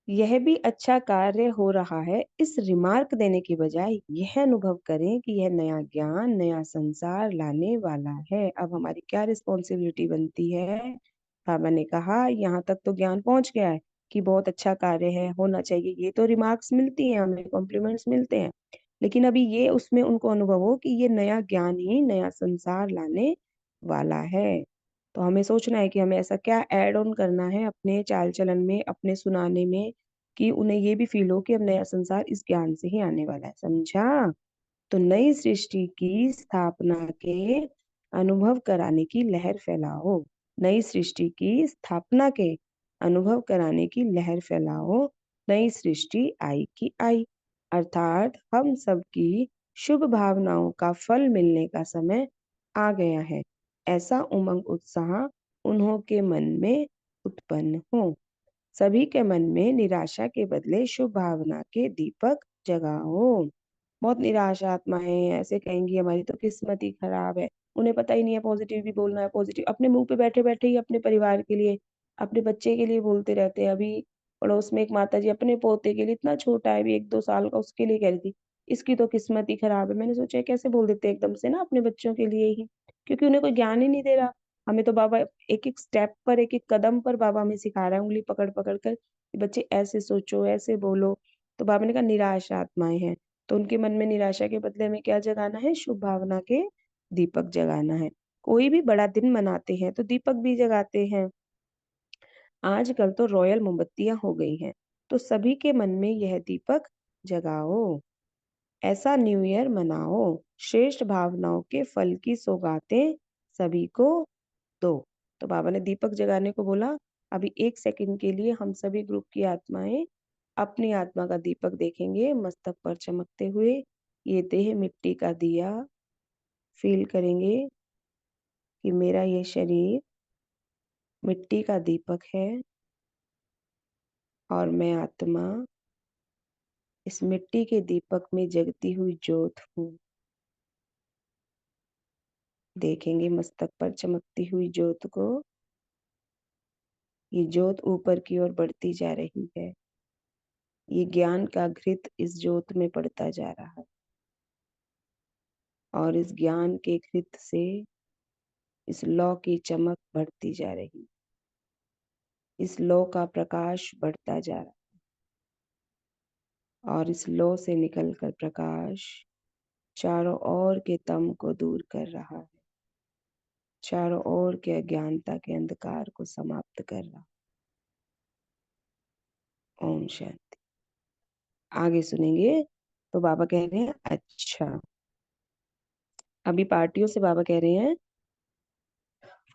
Speaker 1: यह भी अच्छा कार्य हो रहा है, इस रिमार्क देने के बजाय यह अनुभव करें कि यह नया ज्ञान नया संसार लाने वाला है। अब हमारी क्या रिस्पॉन्सिबिलिटी बनती है। बाबा ने कहा यहाँ तक तो ज्ञान पहुंच गया है कि बहुत अच्छा कार्य है, होना चाहिए, ये तो रिमार्क्स मिलती हैं हमें, कॉम्प्लीमेंट्स मिलते हैं। लेकिन अभी ये उसमें उनको अनुभव हो कि ये नया ज्ञान ही नया संसार लाने वाला है। तो हमें सोचना है कि हमें ऐसा क्या ऐड ऑन करना है अपने चाल चलन में, अपने सुनाने में, कि उन्हें ये भी फील हो कि अब नया संसार इस ज्ञान से ही आने वाला है। समझा। तो नई सृष्टि की स्थापना के अनुभव कराने की लहर फैलाओ, नई सृष्टि की स्थापना के अनुभव कराने की लहर फैलाओ। नई सृष्टि आई की आई, अर्थात हम सबकी शुभ भावनाओं का फल मिलने का समय आ गया है। ऐसा उमंग उत्साह उन्हों के मन में उत्पन्न हो। सभी के मन में निराशा के बदले शुभ भावना के दीपक जगाओ। बहुत निराश आत्माएं ऐसे कहेंगी हमारी तो किस्मत ही खराब है, उन्हें पता ही नहीं है पॉजिटिव भी बोलना है। पॉजिटिव अपने मुंह पे बैठे बैठे ही अपने परिवार के लिए, अपने बच्चे के लिए बोलते रहते हैं। अभी पड़ोस में एक माता जी अपने पोते के लिए, इतना छोटा है अभी 1-2 साल का, उसके लिए कह रही थी इसकी तो किस्मत ही खराब है। मैंने सोचा कैसे बोल देते हैं एकदम से ना अपने बच्चों के लिए ही, क्योंकि उन्हें कोई ज्ञान ही नहीं दे रहा। हमें तो बाबा एक एक स्टेप पर, एक एक कदम पर बाबा हमें सिखा रहा है, उंगली पकड़ पकड़ कर कि बच्चे ऐसे सोचो, ऐसे बोलो। तो बाबा ने कहा निराश आत्माएं हैं, तो उनके मन में निराशा के बदले में क्या जगाना है, शुभ भावना के दीपक जगाना है। कोई भी बड़ा दिन मनाते हैं तो दीपक भी जगाते हैं। आजकल तो रॉयल मोमबत्तियां हो गई हैं, तो सभी के मन में यह दीपक जगाओ। ऐसा न्यू ईयर मनाओ, श्रेष्ठ भावनाओं के फल की सौगातें सभी को दो। तो बाबा ने दीपक जगाने को बोला। अभी 1 सेकंड के लिए हम सभी ग्रुप की आत्माएं अपनी आत्मा का दीपक देखेंगे मस्तक पर चमकते हुए। ये देह मिट्टी का दिया फील करेंगे कि मेरा ये शरीर मिट्टी का दीपक है और मैं आत्मा इस मिट्टी के दीपक में जगती हुई ज्योत हूँ। देखेंगे मस्तक पर चमकती हुई ज्योत को। ये ज्योत ऊपर की ओर बढ़ती जा रही है, ये ज्ञान का घृत इस ज्योत में पड़ता जा रहा है, और इस ज्ञान के घृत से इस लौ की चमक बढ़ती जा रही, इस लौ का प्रकाश बढ़ता जा रहा, और इस लौ से निकलकर प्रकाश चारों ओर के तम को दूर कर रहा है, चारों ओर के अज्ञानता के अंधकार को समाप्त कर रहा। ओम शांति। आगे सुनेंगे। तो बाबा कह रहे हैं अच्छा, अभी पार्टियों से बाबा कह रहे हैं,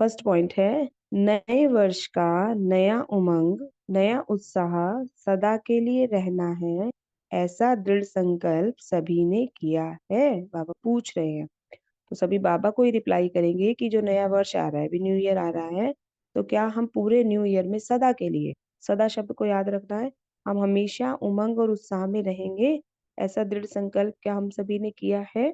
Speaker 1: फर्स्ट पॉइंट है नए वर्ष का नया उमंग नया उत्साह सदा के लिए रहना है, ऐसा दृढ़ संकल्प सभी ने किया है। बाबा पूछ रहे हैं, तो सभी बाबा को ही रिप्लाई करेंगे कि जो नया वर्ष आ रहा है, अभी न्यू ईयर आ रहा है, तो क्या हम पूरे न्यू ईयर में सदा के लिए सदा शब्द को याद रखना है। हम हमेशा उमंग और उत्साह में रहेंगे, ऐसा दृढ़ संकल्प क्या हम सभी ने किया है?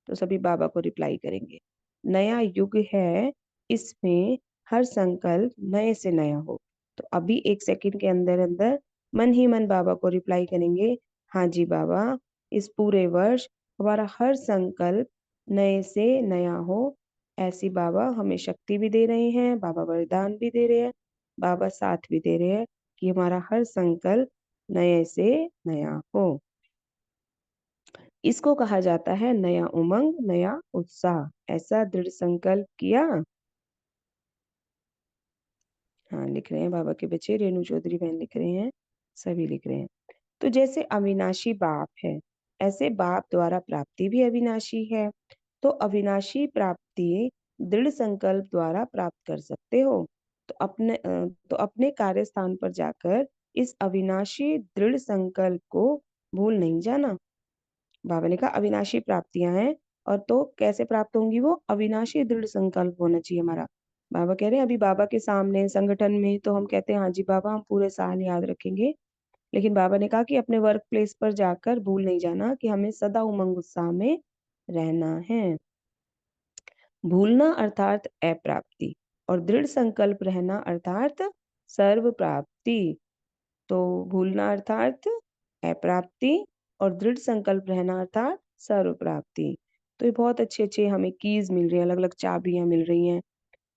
Speaker 1: तो सभी बाबा को रिप्लाई करेंगे। नया युग है, इसमें हर संकल्प नए से नया हो। तो अभी 1 सेकंड के अंदर अंदर मन ही मन बाबा को रिप्लाई करेंगे, हाँ जी बाबा, इस पूरे वर्ष हमारा हर संकल्प नए से नया हो। ऐसी बाबा हमें शक्ति भी दे रहे हैं, बाबा वरदान भी दे रहे हैं, बाबा साथ भी दे रहे हैं कि हमारा हर संकल्प नए से नया हो। इसको कहा जाता है नया उमंग, नया उत्साह। ऐसा दृढ़ संकल्प किया। हाँ, लिख रहे हैं बाबा के बच्चे, रेणु चौधरी बहन लिख रहे हैं, सभी लिख रहे हैं। तो जैसे अविनाशी बाप है, ऐसे बाप द्वारा प्राप्ति भी अविनाशी है। तो अविनाशी प्राप्ति दृढ़ संकल्प द्वारा प्राप्त कर सकते हो। तो अपने कार्य स्थान पर जाकर इस अविनाशी दृढ़ संकल्प को भूल नहीं जाना। बाबा ने कहा अविनाशी प्राप्तियां हैं, और तो कैसे प्राप्त होंगी वो? अविनाशी दृढ़ संकल्प होना चाहिए हमारा। बाबा कह रहे हैं अभी बाबा के सामने संगठन में तो हम कहते हैं हाँ जी बाबा, हम पूरे साल याद रखेंगे, लेकिन बाबा ने कहा कि अपने वर्क प्लेस पर जाकर भूल नहीं जाना कि हमें सदा उमंग उत्साह में रहना है। भूलना अर्थात अप्राप्ति, और दृढ़ संकल्प रहना अर्थात सर्व प्राप्ति। तो भूलना अर्थात अप्राप्ति, और दृढ़ संकल्प रहना अर्थात सर्व प्राप्ति। तो ये बहुत अच्छे अच्छे हमें कीज मिल रही हैं, अलग अलग चाबियां मिल रही हैं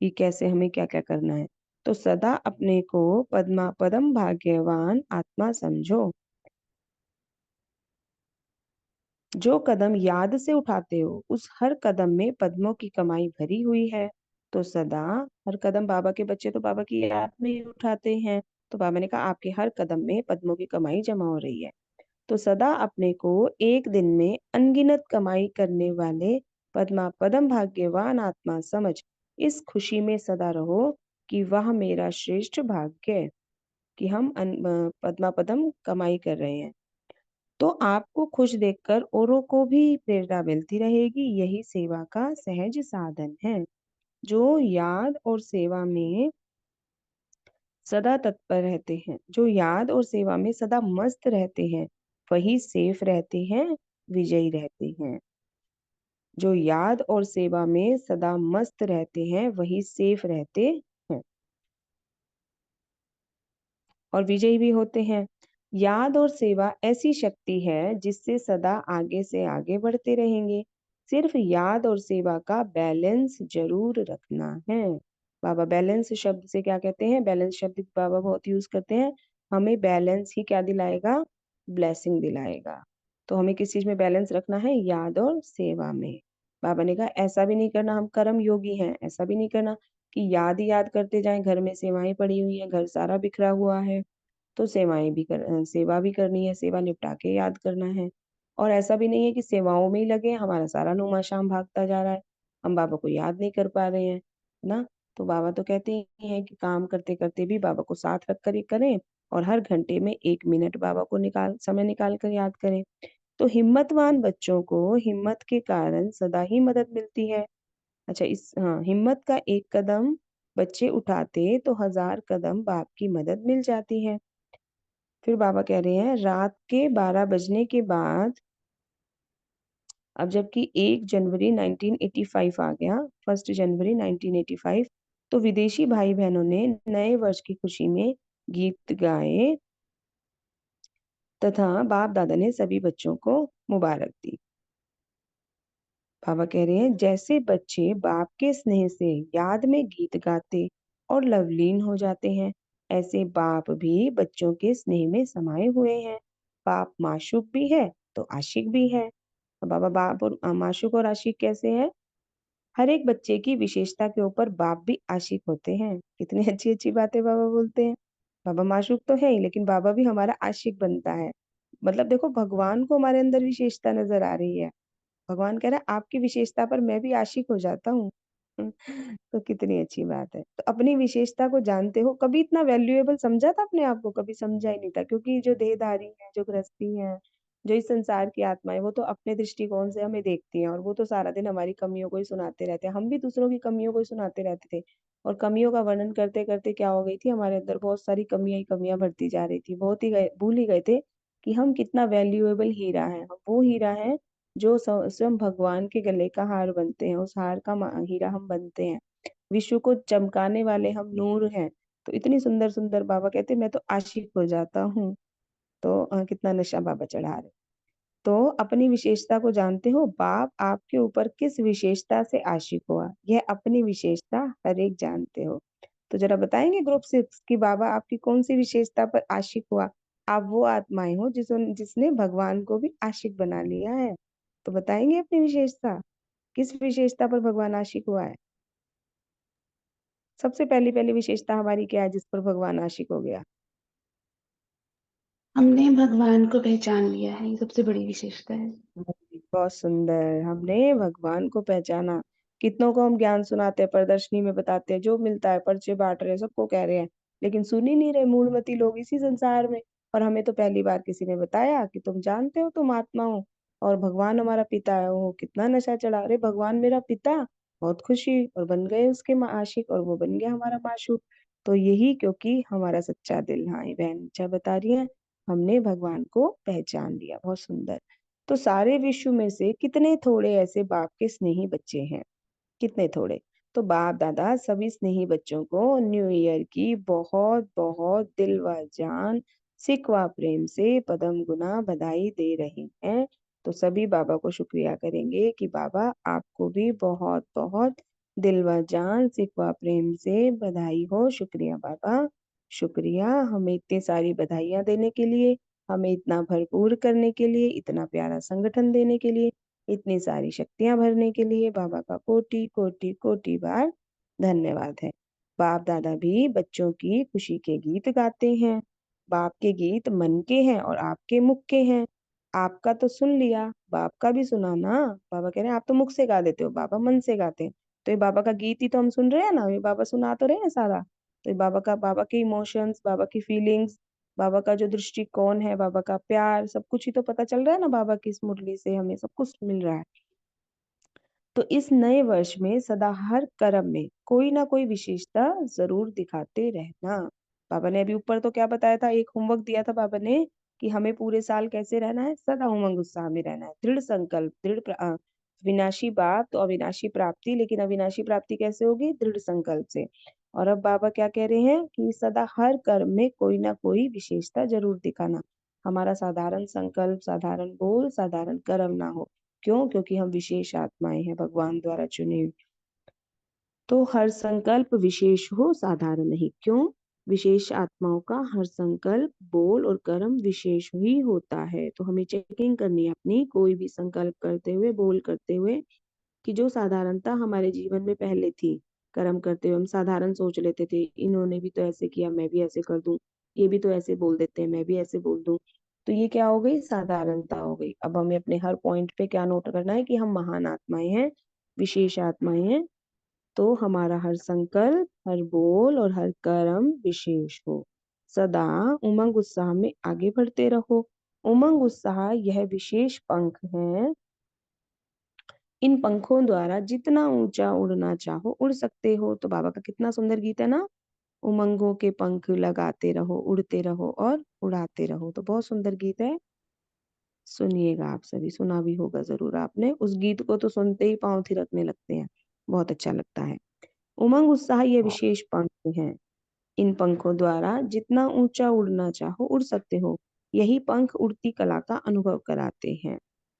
Speaker 1: कि कैसे हमें क्या क्या करना है। तो सदा अपने को पद्म भाग्यवान आत्मा समझो। जो कदम याद से उठाते हो उस हर कदम में पद्मों की कमाई भरी हुई है। तो सदा हर कदम बाबा के बच्चे तो बाबा की याद में ही उठाते हैं। तो बाबा ने कहा आपके हर कदम में पद्मों की कमाई जमा हो रही है। तो सदा अपने को एक दिन में अनगिनत कमाई करने वाले पद्म भाग्यवान आत्मा समझ इस खुशी में सदा रहो कि वह मेरा श्रेष्ठ भाग्य है कि हम पद्म कमाई कर रहे हैं। तो आपको खुश देखकर औरों को भी प्रेरणा मिलती रहेगी। यही सेवा का सहज साधन है। जो याद और सेवा में सदा तत्पर रहते हैं, जो याद और सेवा में सदा मस्त रहते हैं, वही सेफ रहते हैं, विजयी रहते हैं। जो याद और सेवा में सदा मस्त रहते हैं वही सेफ रहते हैं और विजयी भी होते हैं। याद और सेवा ऐसी शक्ति है जिससे सदा आगे से आगे बढ़ते रहेंगे। सिर्फ याद और सेवा का बैलेंस जरूर रखना है। बाबा बैलेंस शब्द से क्या कहते हैं? बैलेंस शब्द बाबा बहुत यूज करते हैं। हमें बैलेंस ही क्या दिलाएगा? ब्लेसिंग दिलाएगा। तो हमें किस चीज में बैलेंस रखना है? याद और सेवा में। बाबा ने कहा ऐसा भी नहीं करना हम कर्म योगी हैं, ऐसा भी नहीं करना कि याद ही याद करते जाएं, घर में सेवाएं पड़ी हुई है, घर सारा बिखरा हुआ है, तो सेवा भी करनी है, सेवा निपटा के याद करना है। और ऐसा भी नहीं है कि सेवाओं में ही लगे हमारा सारा नुमा शाम भागता जा रहा है, हम बाबा को याद नहीं कर पा रहे हैं ना। तो बाबा तो कहते ही हैं कि काम करते करते भी बाबा को साथ रख कर ही करें, और हर घंटे में 1 मिनट बाबा को समय निकाल कर याद करें। तो हिम्मतवान बच्चों को हिम्मत के कारण सदा ही मदद मिलती है। अच्छा, हिम्मत का एक कदम बच्चे उठाते तो 1000 कदम बाप की मदद मिल जाती है। फिर बाबा कह रहे हैं रात के 12 बजने के बाद, अब जबकि 1 जनवरी 1985 आ गया, 1 जनवरी 1985, तो विदेशी भाई बहनों ने नए वर्ष की खुशी में गीत गाए तथा बाप दादा ने सभी बच्चों को मुबारक दी। बाबा कह रहे हैं जैसे बच्चे बाप के स्नेह से याद में गीत गाते और लवलीन हो जाते हैं, ऐसे बाप भी बच्चों के स्नेह में समाये हुए हैं। बाप माशूक भी है तो आशिक भी है। तो बाबा बाप और माशूक और आशिक कैसे है? हर एक बच्चे की विशेषता के ऊपर बाप भी आशिक होते हैं। कितनी अच्छी अच्छी बातें बाबा बोलते हैं। बाबा माशूक तो है ही, लेकिन बाबा भी हमारा आशिक बनता है। मतलब देखो, भगवान को हमारे अंदर विशेषता नजर आ रही है। भगवान कह रहा है आपकी विशेषता पर मैं भी आशिक हो जाता हूँ। तो कितनी अच्छी बात है। तो अपनी विशेषता को जानते हो। कभी इतना वैल्यूएबल समझा था अपने आप को? कभी समझा ही नहीं था, क्योंकि जो देहधारी है, जो गृहस्थी है, जो इस संसार की आत्मा है वो तो अपने दृष्टिकोण से हमें देखती है और वो तो सारा दिन हमारी कमियों को ही सुनाते रहते हैं। हम भी दूसरों की कमियों को ही सुनाते रहते थे और कमियों का वर्णन करते करते क्या हो गई थी, हमारे अंदर बहुत सारी कमियां ही कमियां बढ़ती जा रही थी। बहुत ही भूल ही गए थे कि हम कितना वैल्यूएबल हीरा है। हम वो हीरा है जो स्वयं भगवान के गले का हार बनते हैं, उस हार का हीरा हम बनते हैं। विश्व को चमकाने वाले हम नूर हैं। तो इतनी सुंदर सुंदर बाबा कहते मैं तो आशिक हो जाता हूँ। तो कितना नशा बाबा चढ़ा रहे। तो अपनी विशेषता को जानते हो, बाप आपके ऊपर किस विशेषता से आशिक हुआ, यह अपनी विशेषता हर एक जानते हो। तो जरा बताएंगे ग्रुप 6 की बाबा आपकी कौन सी विशेषता पर आशिक हुआ। आप वो आत्माएं हो जिसने भगवान को भी आशिक बना लिया है। तो बताएंगे अपनी विशेषता, किस विशेषता पर भगवान आशिक हुआ है। सबसे पहली पहली विशेषता हमारी क्या है जिस पर भगवान आशिक हो गया।
Speaker 6: हमने भगवान को पहचान लिया है, ये सबसे बड़ी विशेषता है।
Speaker 1: बहुत सुंदर, हमने भगवान को पहचाना। कितनों को हम ज्ञान सुनाते हैं, प्रदर्शनी में बताते हैं, जो मिलता है पर्चे बांट रहे हैं, सबको कह रहे हैं, लेकिन सुन ही नहीं रहे मूढ़मती लोग इसी संसार में। और हमें तो पहली बार किसी ने बताया कि तुम जानते हो तुम आत्मा हो और भगवान हमारा पिता है। वो कितना नशा चढ़ा रहे, भगवान मेरा पिता, बहुत खुशी, और बन गए उसके आशिक और वो बन गया हमारा माशूक। तो यही क्योंकि हमारा सच्चा दिल। हाँ, ये बहन अच्छा बता रही है, हमने भगवान को पहचान लिया। बहुत सुंदर। तो सारे विश्व में से कितने थोड़े ऐसे बाप के स्नेही बच्चे हैं, कितने थोड़े। तो बाप दादा सभी स्नेही बच्चों को न्यू ईयर की बहुत बहुत दिल व जान, सिक व प्रेम से पदम गुना बधाई दे रहे हैं। तो सभी बाबा को शुक्रिया करेंगे कि बाबा आपको भी बहुत बहुत दिल व जान, सिक व प्रेम से बधाई हो। शुक्रिया बाबा, शुक्रिया हमें इतनी सारी बधाइयां देने के लिए, हमें इतना भरपूर करने के लिए, इतना प्यारा संगठन देने के लिए, इतनी सारी शक्तियां भरने के लिए बाबा का कोटि कोटि कोटि बार धन्यवाद है। बाप दादा भी बच्चों की खुशी के गीत गाते हैं। बाप के गीत मन के हैं और आपके मुख के हैं। आपका तो सुन लिया, बाप का भी सुना ना। बाबा कह रहे हैं आप तो मुख से गा देते हो, बाबा मन से गाते हैं। तो ये बाबा का गीत ही तो हम सुन रहे हैं ना, ये बाबा सुना तो रहे हैं सारा। तो ये बाबा के इमोशंस, बाबा की फीलिंग्स, बाबा का जो दृष्टिकोण है, बाबा का प्यार, सब कुछ ही तो पता चल रहा है ना। बाबा की इस मुरली से हमें सब कुछ मिल रहा है। तो इस नए वर्ष में सदा हर कर्म में कोई ना कोई विशेषता जरूर दिखाते रहना। बाबा ने अभी ऊपर तो क्या बताया था, एक होमवर्क दिया था बाबा ने कि हमें पूरे साल कैसे रहना है, सदा उमंग उत्साह में रहना है। दृढ़ संकल्प, विनाशी बात तो अविनाशी प्राप्ति, लेकिन अविनाशी प्राप्ति कैसे होगी, दृढ़ संकल्प से। और अब बाबा क्या कह रहे हैं कि सदा हर कर्म में कोई ना कोई विशेषता जरूर दिखाना। हमारा साधारण संकल्प, साधारण बोल, साधारण कर्म ना हो। क्यों, क्योंकि हम विशेष आत्माएं हैं, भगवान द्वारा चुनी हुई। तो हर संकल्प विशेष हो, साधारण नहीं। क्यों, विशेष आत्माओं का हर संकल्प, बोल और कर्म विशेष ही होता है। तो हमें चेकिंग करनी है अपनी, कोई भी संकल्प करते हुए, बोल करते हुए, कि जो साधारणता हमारे जीवन में पहले थी। कर्म करते हुए हम साधारण सोच लेते थे, इन्होंने भी तो ऐसे किया, मैं भी ऐसे कर दूं, ये भी तो ऐसे बोल देते हैं, मैं भी ऐसे बोल दूं। तो ये क्या हो गई, साधारणता हो गई। अब हमें अपने हर पॉइंट पे क्या नोट करना है कि हम महान आत्माएं हैं, विशेष आत्माएं हैं। तो हमारा हर संकल्प, हर बोल और हर कर्म विशेष हो। सदा उमंग उत्साह में आगे बढ़ते रहो। उमंग उत्साह यह विशेष पंख है, इन पंखों द्वारा जितना ऊंचा उड़ना चाहो उड़ सकते हो। तो बाबा का कितना सुंदर गीत है ना, उमंगों के पंख लगाते रहो, उड़ते रहो और उड़ाते रहो। तो बहुत सुंदर गीत है, सुनिएगा। आप सभी सुना भी होगा जरूर आपने, उस गीत को तो सुनते ही पांव थिरकने लगते हैं, बहुत अच्छा लगता है। उमंग उत्साह ये विशेष पंख है, इन पंखों द्वारा जितना ऊंचा उड़ना चाहो उड़ सकते हो। यही पंख उड़ती कला का अनुभव कराते हैं।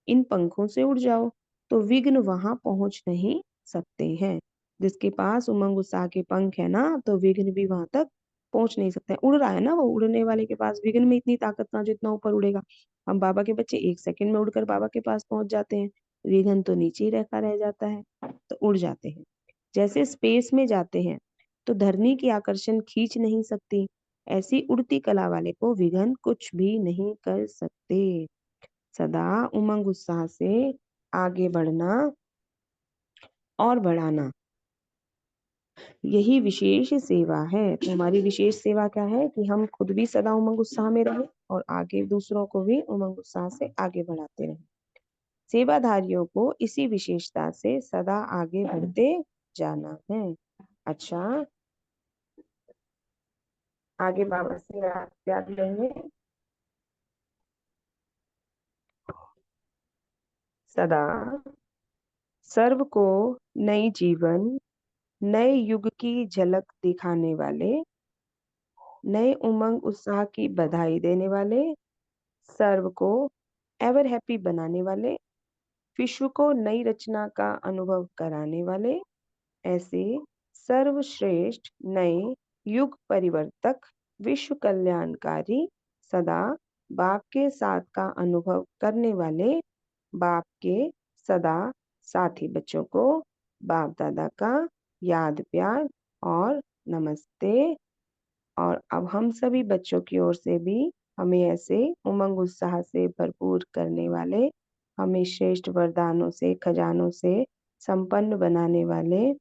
Speaker 1: इन पंखों से उड़ जाओ तो विघ्न वहां पहुंच नहीं सकते हैं। जिसके पास उमंग उत्साह के पंख है ना, तो विघ्न भी वहां तक पहुंच नहीं सकते हैं। उड़ रहा है ना वो, उड़ने वाले के पास विघ्न में इतनी ताकत ना, जितना ऊपर उड़ेगा। हम बाबा के बच्चे 1 सेकंड में उड़कर बाबा के पास पहुंच जाते हैं, विघ्न तो नीचे ही रह जाता है। तो उड़ जाते हैं, जैसे स्पेस में जाते हैं तो धरनी की आकर्षण खींच नहीं सकती, ऐसी उड़ती कला वाले को विघ्न कुछ भी नहीं कर सकते। सदा उमंग उत्साह से आगे बढ़ना और बढ़ाना। यही विशेष सेवा है। तो हमारी विशेष सेवा क्या है कि हम खुद भी सदा उमंग उत्साह में रहें और आगे दूसरों को भी उमंग उत्साह से आगे बढ़ाते रहें। सेवाधारियों को इसी विशेषता से सदा आगे बढ़ते जाना है। अच्छा, आगे बाबा से याद लेंगे। सदा सर्व को नई जीवन, नए युग की झलक दिखाने वाले, नए उमंग उत्साह की बधाई देने वाले, सर्व को एवर हैप्पी बनाने वाले, विश्व को नई रचना का अनुभव कराने वाले, ऐसे सर्वश्रेष्ठ नए युग परिवर्तक, विश्व कल्याणकारी, सदा बाप के साथ का अनुभव करने वाले, बाप के सदा साथी बच्चों को बाप दादा का याद प्यार और नमस्ते। और अब हम सभी बच्चों की ओर से भी हमें ऐसे उमंग उत्साह से भरपूर करने वाले, हमें श्रेष्ठ वरदानों से खजानों से संपन्न बनाने वाले,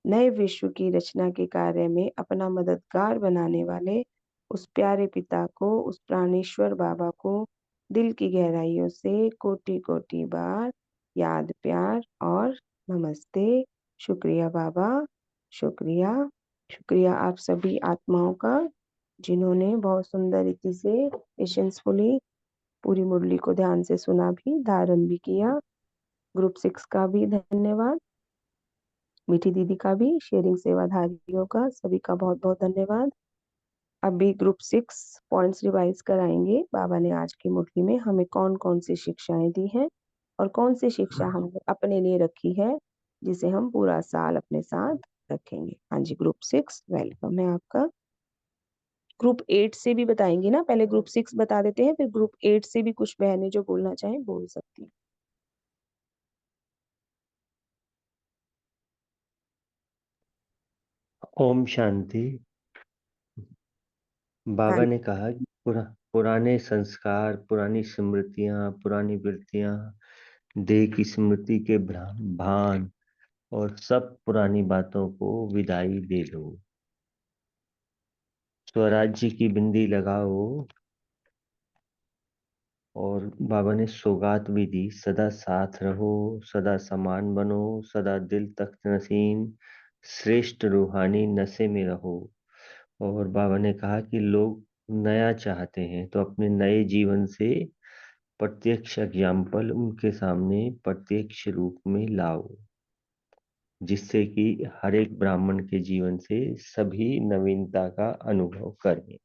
Speaker 1: नए विश्व की रचना के कार्य में अपना मददगार बनाने वाले उस प्यारे पिता को, उस प्राणेश्वर बाबा को दिल की गहराइयों से कोटि कोटि बार याद प्यार और नमस्ते। शुक्रिया बाबा, शुक्रिया। शुक्रिया आप सभी आत्माओं का जिन्होंने बहुत सुंदर रीति से पेशेंसफुली पूरी मुरली को ध्यान से सुना भी, धारण भी किया। ग्रुप 6 का भी धन्यवाद, मीठी दीदी का भी, शेयरिंग सेवाधारियों का सभी का बहुत बहुत धन्यवाद। अभी ग्रुप 6 पॉइंट्स रिवाइज कराएंगे। बाबा ने आज की मुरली में हमें कौन कौन सी शिक्षाएं दी हैं और कौन सी शिक्षा हमने अपने लिए रखी है जिसे हम पूरा साल अपने साथ रखेंगे। हाँ जी, ग्रुप 6 वेलकम है आपका। ग्रुप 8 से भी बताएंगे ना, पहले ग्रुप 6 बता देते हैं, फिर ग्रुप 8 से भी कुछ बहनें जो बोलना चाहें बोल सकती हैं।
Speaker 2: ओम शांति।
Speaker 1: हाँ
Speaker 2: बाबा ने कहा कि पुराने संस्कार, पुरानी स्मृतियां, पुरानी वृत्तियां, देह की स्मृति के भान और सब पुरानी बातों को विदाई दे दो। स्वराज्य की बिंदी लगाओ। और बाबा ने सौगात भी दी, सदा साथ रहो, सदा समान बनो, सदा दिल तख्त नसीम, श्रेष्ठ रूहानी नशे में रहो। और बाबा ने कहा कि लोग नया चाहते हैं तो अपने नए जीवन से प्रत्यक्ष एग्जाम्पल उनके सामने प्रत्यक्ष रूप में लाओ, जिससे कि हर एक ब्राह्मण के जीवन से सभी नवीनता का अनुभव करें।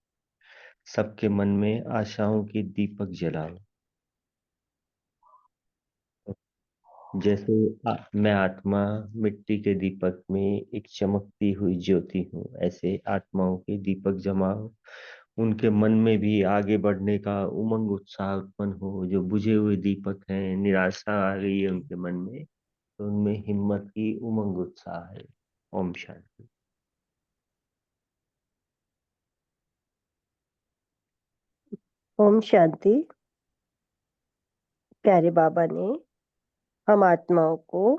Speaker 2: सबके मन में आशाओं के दीपक जलाओ। जैसे मैं आत्मा मिट्टी के दीपक में एक चमकती हुई ज्योति हूँ, ऐसे आत्माओं के दीपक जमाओ। उनके मन में भी आगे बढ़ने का उमंग उत्साह उत्पन्न हो। जो बुझे हुए दीपक हैं, निराशा आ गई है उनके मन में, तो उनमें हिम्मत की उमंग उत्साह है। ओम शांति।
Speaker 3: ओम शांति। प्यारे बाबा ने हम आत्माओं को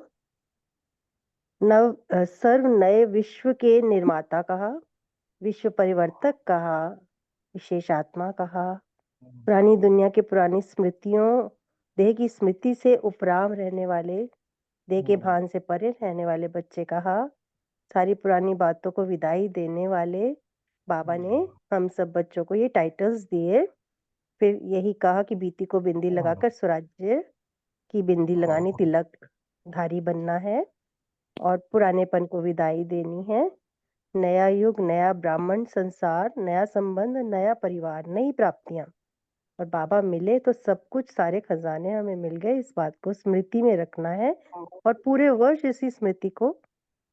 Speaker 3: सर्व नए विश्व के निर्माता कहा, विश्व परिवर्तक कहा, विशेष आत्मा कहा, पुरानी दुनिया के पुरानी स्मृतियों, देह की स्मृति से उपराम रहने वाले, देह के भान से परे रहने वाले बच्चे कहा, सारी पुरानी बातों को विदाई देने वाले। बाबा ने हम सब बच्चों को ये टाइटल्स दिए। फिर यही कहा कि बीती को बिंदी लगाकर स्वराज्य की बिंदी लगानी, तिलक धारी बनना है और पुरानेपन को विदाई देनी है। नया युग, नया ब्राह्मण संसार, नया संबंध, नया परिवार, नई प्राप्तियां। और बाबा मिले तो सब कुछ, सारे खजाने हमें मिल गए। इस बात को स्मृति में रखना है और पूरे वर्ष इसी स्मृति को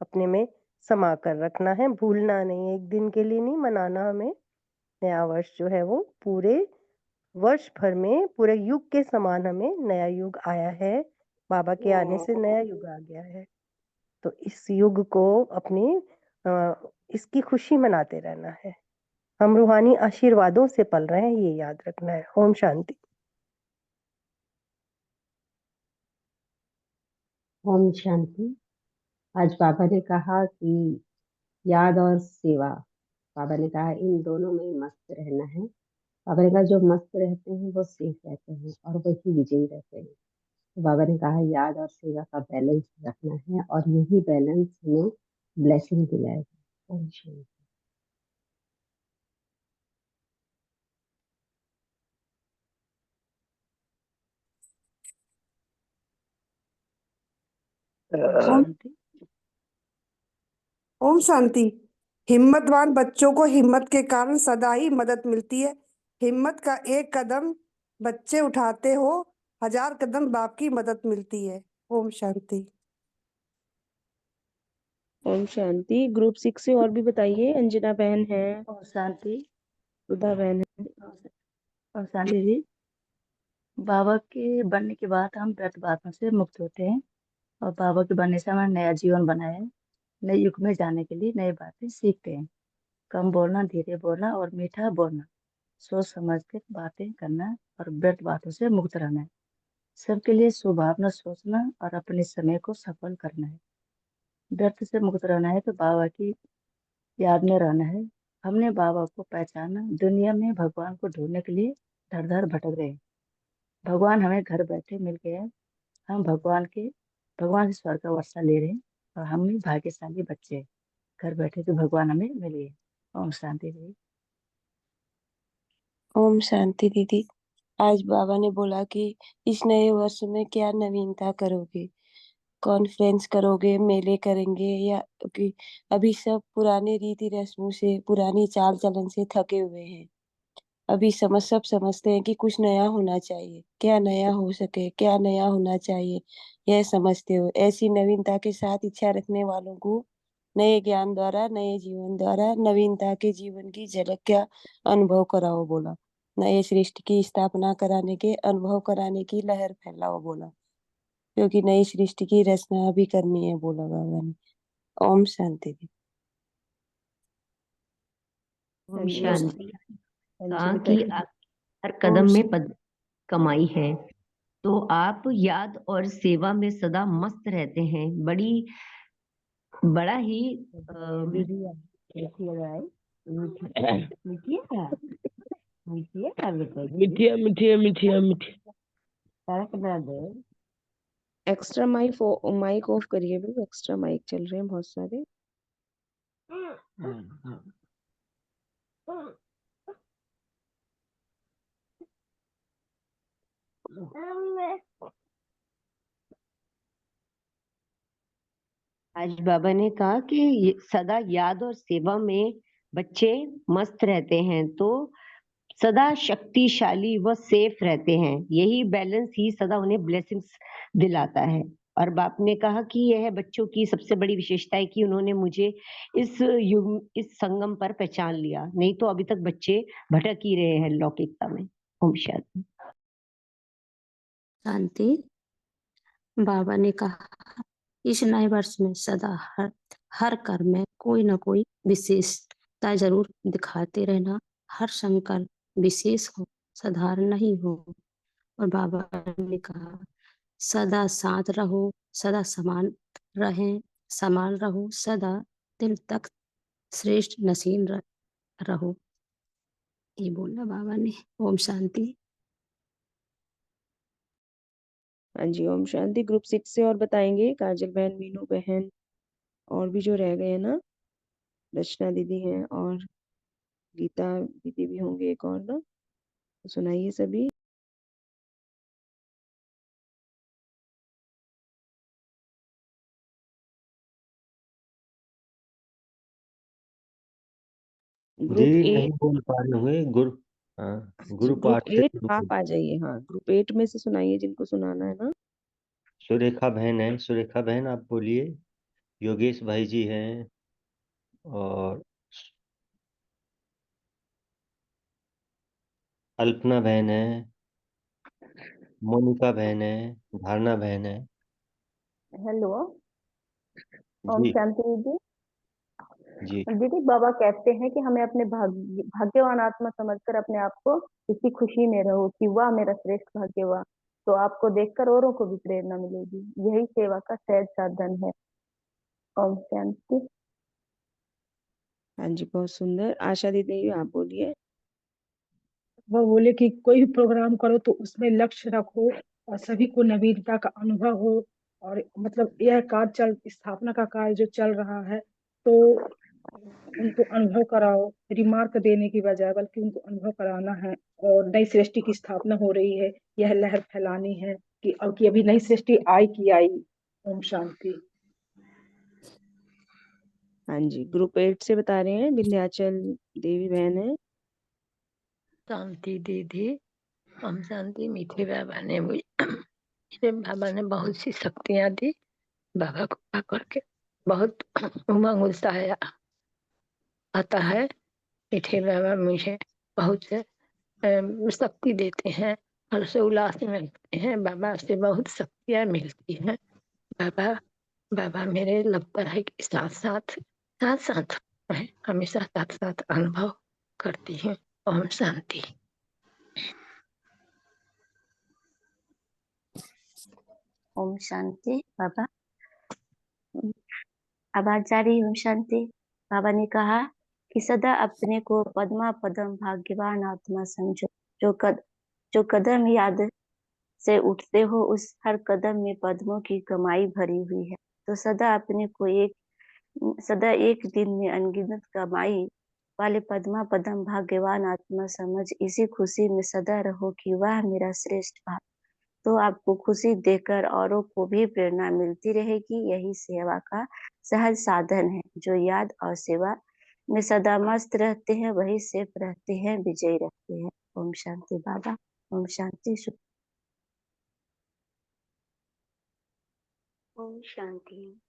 Speaker 3: अपने में समा कर रखना है, भूलना नहीं। एक दिन के लिए नहीं मनाना हमें। नया वर्ष जो है वो पूरे वर्ष भर में पूरे युग के समान हमें नया युग आया है। बाबा के आने से नया युग आ गया है। तो इस युग को अपनी इसकी खुशी मनाते रहना है। हम रूहानी आशीर्वादों से पल रहे हैं, ये याद रखना है। ओम शांति।
Speaker 7: ओम शांति। आज बाबा ने कहा कि याद और सेवा। बाबा ने कहा इन दोनों में ही मस्त रहना है। बाबा ने कहा जो मस्त रहते हैं वो सेफ रहते हैं और वही विजयी रहते हैं। तो बाबा ने कहा याद और सेवा का बैलेंस रखना है और यही बैलेंस हमें ब्लेसिंग दिलाएगा। ओम शांति।
Speaker 3: ओम
Speaker 4: शांति।
Speaker 8: ओम शांति। हिम्मतवान बच्चों को हिम्मत के कारण सदा ही मदद मिलती है। हिम्मत का एक कदम बच्चे उठाते हो, 1000 कदम बाप की मदद मिलती है। ओम शांति।
Speaker 1: ओम शांति। ग्रुप 6 से और भी बताइए। अंजना बहन है,
Speaker 9: और शांति।
Speaker 1: सुधा बहन है।
Speaker 9: और शांति जी, बाबा के बनने के बाद हम व्रत बातों से मुक्त होते हैं और बाबा के बनने से हमारा नया जीवन बना है। नए युग में जाने के लिए नई बातें सीखते हैं। कम बोलना, धीरे बोलना और मीठा बोलना, सोच समझ कर बातें करना और व्रत बातों से मुक्त रहना है। सबके लिए सुभावना सोचना और अपने समय को सफल करना है। व्यर्थ से मुक्त रहना है तो बाबा की याद में रहना है। हमने बाबा को पहचाना, दुनिया में भगवान को ढूंढने के लिए धर धर भटक रहे हैं। भगवान हमें घर बैठे मिल गया है। हम भगवान से स्वर्ग का वर्षा ले रहे हैं और हम भी भाग्यशाली बच्चे हैं। घर बैठे तो भगवान हमें मिल गए। ओम शांति जी।
Speaker 3: ओम शांति दीदी। आज बाबा ने बोला कि इस नए वर्ष में क्या नवीनता करोगे, कॉन्फ्रेंस करोगे, मेले करेंगे, या कि अभी सब पुराने रीति रस्मों से, पुरानी चाल चलन से थके हुए हैं। अभी सब समझते हैं कि कुछ नया होना चाहिए। क्या नया हो सके, क्या नया होना चाहिए, यह समझते हो। ऐसी नवीनता के साथ इच्छा रखने वालों को नए ज्ञान द्वारा, नए जीवन द्वारा नवीनता के जीवन की झलक का अनुभव कराओ बोला। नए सृष्टि की स्थापना कराने के अनुभव कराने की लहर फैलाओ बोला, क्योंकि नई सृष्टि की रचना भी करनी है बोला बाबा ने। ओम शांति दी।
Speaker 5: ओम
Speaker 1: अंजलि
Speaker 5: शांति। कहा
Speaker 1: अंजलि
Speaker 5: कि
Speaker 1: बताइए।
Speaker 5: हर
Speaker 3: ओम
Speaker 5: कदम में पद कमाई है, तो आप याद और सेवा में सदा मस्त रहते हैं। बड़ा ही
Speaker 7: दीदी मीठी लगाए। मीठी है बेटा।
Speaker 10: मिठिया मिठिया मिठिया मिठिया।
Speaker 7: तारक बना दे।
Speaker 1: एक्स्ट्रा माइक ऑफ करिए भाई, एक्स्ट्रा माइक चल रहे हैं बहुत सारे।
Speaker 5: आज बाबा ने कहा कि सदा याद और सेवा में बच्चे मस्त रहते हैं, तो सदा शक्तिशाली व सेफ रहते हैं। यही बैलेंस ही सदा उन्हें ब्लेसिंग्स दिलाता है। और बाप ने कहा कि यह बच्चों की सबसे बड़ी विशेषता है कि उन्होंने मुझे इस युग, इस संगम पर पहचान लिया। नहीं तो अभी तक बच्चे भटक ही रहे हैं लौकिकता में। ओम शांति।
Speaker 11: शांति। बाबा ने कहा इस नए वर्ष में सदा हर कर्म में कोई ना कोई विशेषता जरूर दिखाते रहना। हर संकल्प विशेष हो, साधारण नहीं हो। और बाबा ने कहा सदा शांत रहो, सदा समान रहो, सदा दिल तक श्रेष्ठ नसीन रहो। ये बोला बाबा ने। ओम शांति।
Speaker 1: हाँ जी, ओम शांति। ग्रुप 6 से और बताएंगे। काजल बहन, मीनू बहन, और भी जो रह गए हैं ना, रचना दीदी हैं और गीता दीदी भी होंगे एक और ना, तो सुनाइए सभी।
Speaker 2: जी
Speaker 1: ग्रुप
Speaker 2: नहीं
Speaker 1: 8।
Speaker 2: बोल पा रहे होंगे। ग्रुप
Speaker 1: ग्रुप
Speaker 2: 8 से
Speaker 1: 8 आप आ जाइए। हाँ, ग्रुप 8 में से सुनाइए जिनको सुनाना है ना।
Speaker 2: सुरेखा बहन है। सुरेखा बहन आप बोलिए। योगेश भाई जी हैं और अल्पना बहन है, मोनिका बहन है, धारणा बहन है।
Speaker 12: हेलो। ओम
Speaker 2: जी
Speaker 12: शांति दीदी।
Speaker 2: जी
Speaker 12: दीदी, बाबा कहते हैं कि हमें अपने भाग्यवान आत्मा समझकर अपने आप को इसी खुशी में रहो कि वाह मेरा श्रेष्ठ भाग्य हुआ। तो आपको देखकर औरों को भी प्रेरणा मिलेगी। यही सेवा का सहज साधन है। ओम शांति।
Speaker 1: हाँ जी, बहुत सुंदर। आशा दीदी आप बोलिए।
Speaker 13: वो बोले कि कोई भी प्रोग्राम करो तो उसमें लक्ष्य रखो और सभी को नवीनता का अनुभव हो। और मतलब यह स्थापना का कार्य जो चल रहा है, तो उनको अनुभव कराओ, रिमार्क देने की बजाय बल्कि उनको अनुभव कराना है। और नई सृष्टि की स्थापना हो रही है, यह लहर फैलानी है कि अभी नई सृष्टि आई की आई। ओम शांति।
Speaker 1: हाँ जी, ग्रुप 8 से बता रहे हैं, विंध्याचल देवी बहन है।
Speaker 14: शांति दीदी, ओम शांति। मीठे बाबा ने मेरे बाबा ने बहुत सी शक्तियां दी। बाबा को आकर के बहुत उमंग उत्साह आता है। मीठे बाबा मुझे बहुत से शक्ति देते हैं और से उल्लास में रखते हैं। बाबा से बहुत शक्तियां मिलती हैं। बाबा बाबा मेरे लगता है कि साथ साथ मैं हमेशा साथ साथ अनुभव करती हूँ। ओम शांति।
Speaker 15: ओम शांति बाबा। आवाज जा रही है? ओम शांति। बाबा ने कहा कि सदा अपने को पद्मा पदम भाग्यवान आत्मा समझो। जो कदम याद से उठते हो उस हर कदम में पद्मों की कमाई भरी हुई है। तो सदा अपने को एक दिन में अनगिनत कमाई वाले पद्मा पदम भाग्यवान आत्मा समझ इसी खुशी में सदा रहो कि वह मेरा श्रेष्ठ भाग। तो आपको खुशी देकर औरों को भी प्रेरणा मिलती रहेगी। यही सेवा का सहज साधन है। जो याद और सेवा में सदा मस्त रहते हैं वही सिर्फ रहते हैं, विजयी रहते हैं। ओम शांति बाबा। ओम शांति।
Speaker 16: ओम शांति।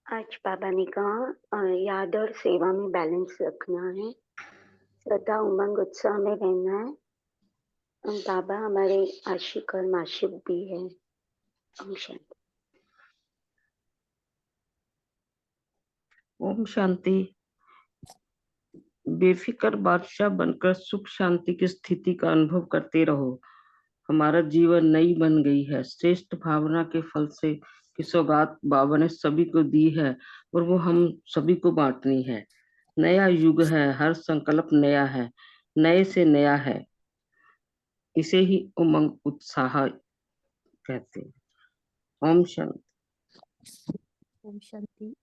Speaker 16: आज बाबा ने कहा याद और सेवा में बैलेंस रखना है, श्रद्धा उमंग उत्साह में रहना है। बाबा हमारे आशिक और माशिक भी है। ओम शांति।
Speaker 10: ओम शांति। बेफिक्र बादशाह बनकर सुख शांति की स्थिति का अनुभव करते रहो। हमारा जीवन नई बन गई है। श्रेष्ठ भावना के फल से की सौगात बाबा ने सभी को दी है और वो हम सभी को बांटनी है। नया युग है, हर संकल्प नया है, नए से नया है। इसे ही उमंग उत्साह कहते हैं। ओम शांति।
Speaker 3: ओम शांति।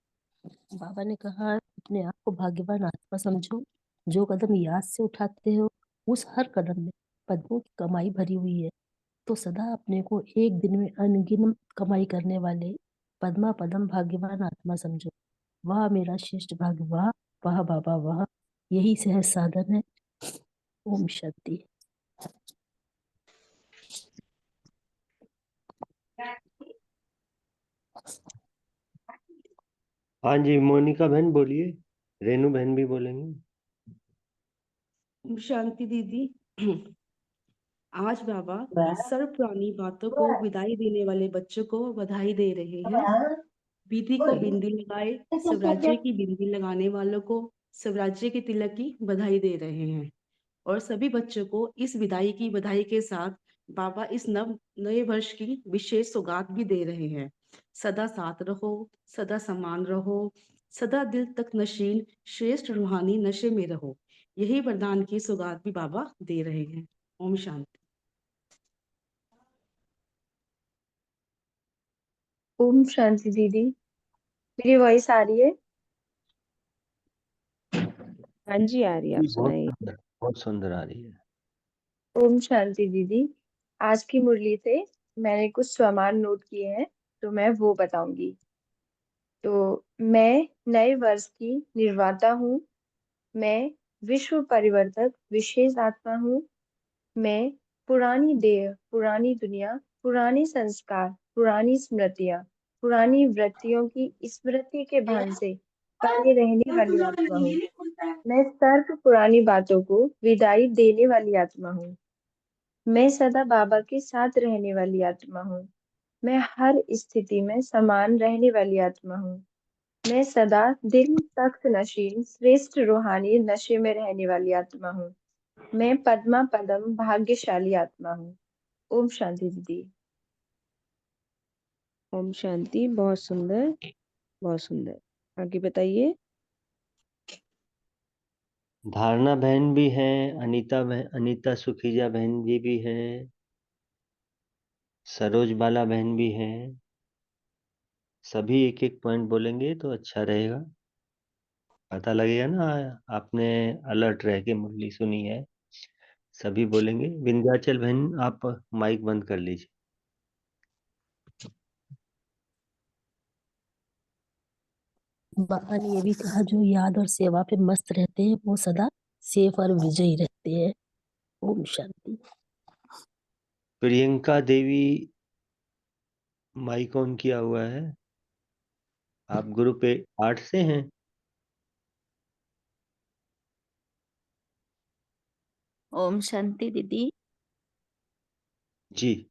Speaker 3: बाबा ने कहा अपने आप को भाग्यवान आत्मा समझो। जो कदम याद से उठाते हो उस हर कदम में पद्मों की कमाई भरी हुई है। तो सदा अपने को एक दिन में अनगिनत कमाई करने वाले पद्मा पदम भाग्यवान आत्मा समझो। वह मेरा श्रेष्ठ भाग्य, वह बाबा, वह यही सहज साधन है। ओम शांति।
Speaker 2: हाँ जी, मोनिका बहन बोलिए। रेनू बहन भी बोलेंगी।
Speaker 17: शांति दीदी। आज बाबा सर्व पुरानी बातों को विदाई देने वाले बच्चों को बधाई दे रहे हैं। विधि को बिंदी लगाए स्वराज्य की बिंदी लगाने वालों को स्वराज्य के तिलक की बधाई दे रहे हैं। और सभी बच्चों को इस विदाई की बधाई के साथ बाबा इस नए वर्ष की विशेष सौगात भी दे रहे हैं। सदा साथ रहो, सदा समान रहो, सदा दिल तक नशीन श्रेष्ठ रूहानी नशे में रहो। यही वरदान की सौगात भी बाबा दे रहे हैं। ओम शांति।
Speaker 12: ओम शांति दीदी। मेरी वॉइस आ रही है?
Speaker 1: हाँ जी, आ रही है, आप सुनाइए।
Speaker 2: बहुत सुंदर आ रही है।
Speaker 12: ओम शांति दीदी। आज की मुरली से मैंने कुछ स्वमान नोट किए हैं, तो मैं वो बताऊंगी। तो मैं नए वर्ष की निर्माता हूँ। मैं विश्व परिवर्तक विशेष आत्मा हूँ। मैं पुरानी देह, पुरानी दुनिया, पुराने संस्कार, पुरानी स्मृतियाँ, पुरानी वृत्तियों की स्मृति के भान से बने रहने वाली आत्मा हूँ। मैं सर्व पुरानी बातों को विदाई देने वाली आत्मा हूँ। मैं सदा बाबा के साथ रहने वाली आत्मा हूँ। मैं हर स्थिति में समान रहने वाली आत्मा हूँ। मैं सदा दिल तख्त नशीन श्रेष्ठ रूहानी नशे में रहने वाली आत्मा हूँ। मैं पद्मा पदम भाग्यशाली आत्मा हूँ। ओम शांति दीदी।
Speaker 1: ओम शांति। बहुत सुंदर, बहुत सुंदर। आगे बताइए।
Speaker 2: धारणा बहन भी है, अनीता सुखीजा बहन जी भी है, सरोज बाला बहन भी है। सभी एक एक पॉइंट बोलेंगे तो अच्छा रहेगा, पता लगेगा ना आपने अलर्ट रह के मुरली सुनी है। सभी बोलेंगे। विंध्याचल बहन आप माइक बंद कर लीजिए।
Speaker 18: बाबा ने ये भी कहा जो याद और सेवा पे मस्त रहते हैं वो सदा सेफ और विजयी रहते हैं। ओम शांति।
Speaker 2: प्रियंका देवी माइक ऑन किया हुआ है, आप ग्रुप 8 से हैं?
Speaker 4: ओम शांति दीदी।
Speaker 2: जी।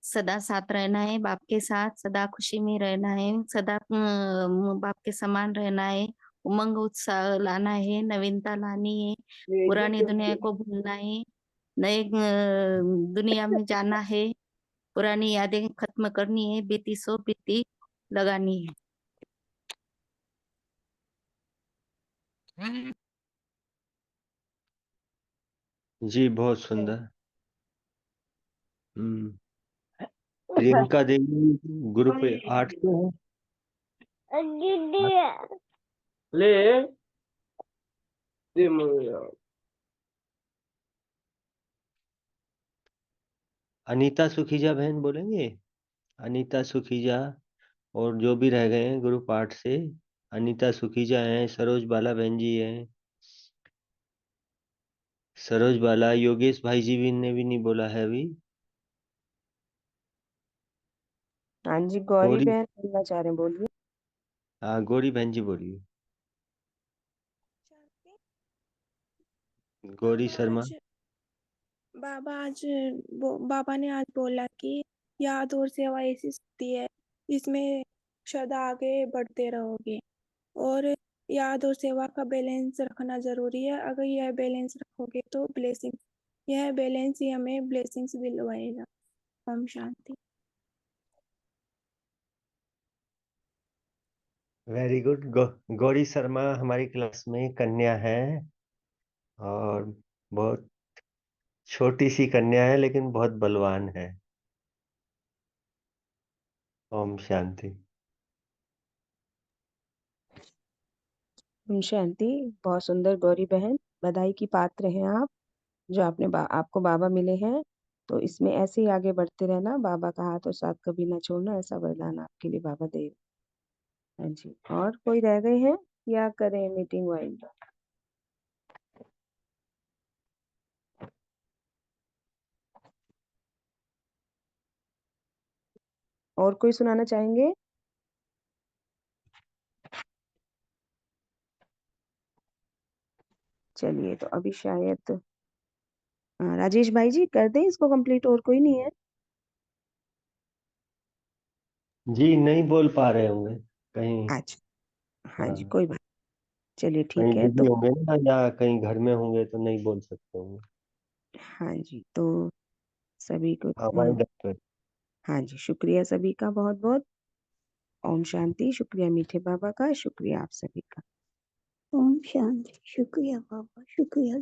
Speaker 4: सदा साथ रहना है, बाप के साथ सदा खुशी में रहना है, सदा बाप के समान रहना है, उमंग उत्साह लाना है, नवीनता लानी है, पुरानी दुनिया को भूलना है, नए दुनिया में जाना है, पुरानी यादें खत्म करनी है, बीती सो बीती लगानी है।
Speaker 2: जी बहुत सुंदर। प्रियंका देवी ग्रुप 8 से है। अनीता सुखीजा बहन बोलेंगे? अनीता सुखीजा और जो भी रह गए हैं ग्रुप 8 से, अनीता सुखीजा हैं, सरोज बाला बहन जी हैं, सरोज बाला, योगेश भाई जी भी ने भी नहीं बोला है अभी।
Speaker 1: हाँ जी, गौरी
Speaker 2: गौरी,
Speaker 1: बहन बोलना चाह रहे हैं, बोलिए।
Speaker 2: हाँ गौरी बहन जी बोलिए। गौरी शर्मा।
Speaker 19: बाबा ने आज बोला कि याद और सेवा ऐसी शक्ति है जिसमें सदा आगे बढ़ते रहोगे, और याद और सेवा का बैलेंस रखना जरूरी है। अगर यह बैलेंस रखोगे तो यह बैलेंस ही हमें ब्लेसिंग्स दिलवाएगा। ओम शांति।
Speaker 2: Very good. गौरी शर्मा हमारी क्लास में कन्या है और बहुत छोटी सी कन्या है लेकिन बहुत बलवान है। ओम शांति।
Speaker 1: ओम शांति। बहुत सुंदर गौरी बहन, बधाई की पात्र हैं आप, जो आपको बाबा मिले हैं। तो इसमें ऐसे ही आगे बढ़ते रहना, बाबा का हाथ और साथ कभी ना छोड़ना, ऐसा वरदान आपके लिए बाबा दे। हाँ जी, और कोई रह गए हैं या करें मीटिंग वाइंड? और कोई सुनाना चाहेंगे? चलिए, तो अभी शायद राजेश भाई जी कर दें इसको कंप्लीट, और कोई नहीं है?
Speaker 2: जी नहीं बोल पा रहे होंगे कहीं।
Speaker 1: अच्छा, हाँ जी,
Speaker 2: हाँ,
Speaker 1: कोई बात। चलिए
Speaker 2: कहीं
Speaker 1: ठीक है,
Speaker 2: बिजी
Speaker 1: तो
Speaker 2: होंगे ना या कहीं घर में होंगे तो नहीं बोल सकते होंगे।
Speaker 1: हाँ जी, तो सभी को
Speaker 2: हाँ वाइंड अप कर।
Speaker 1: हाँ जी, शुक्रिया सभी का बहुत बहुत। ओम शांति। शुक्रिया मीठे बाबा का, शुक्रिया आप सभी का।
Speaker 16: ओम शांति। शुक्रिया बाबा, शुक्रिया।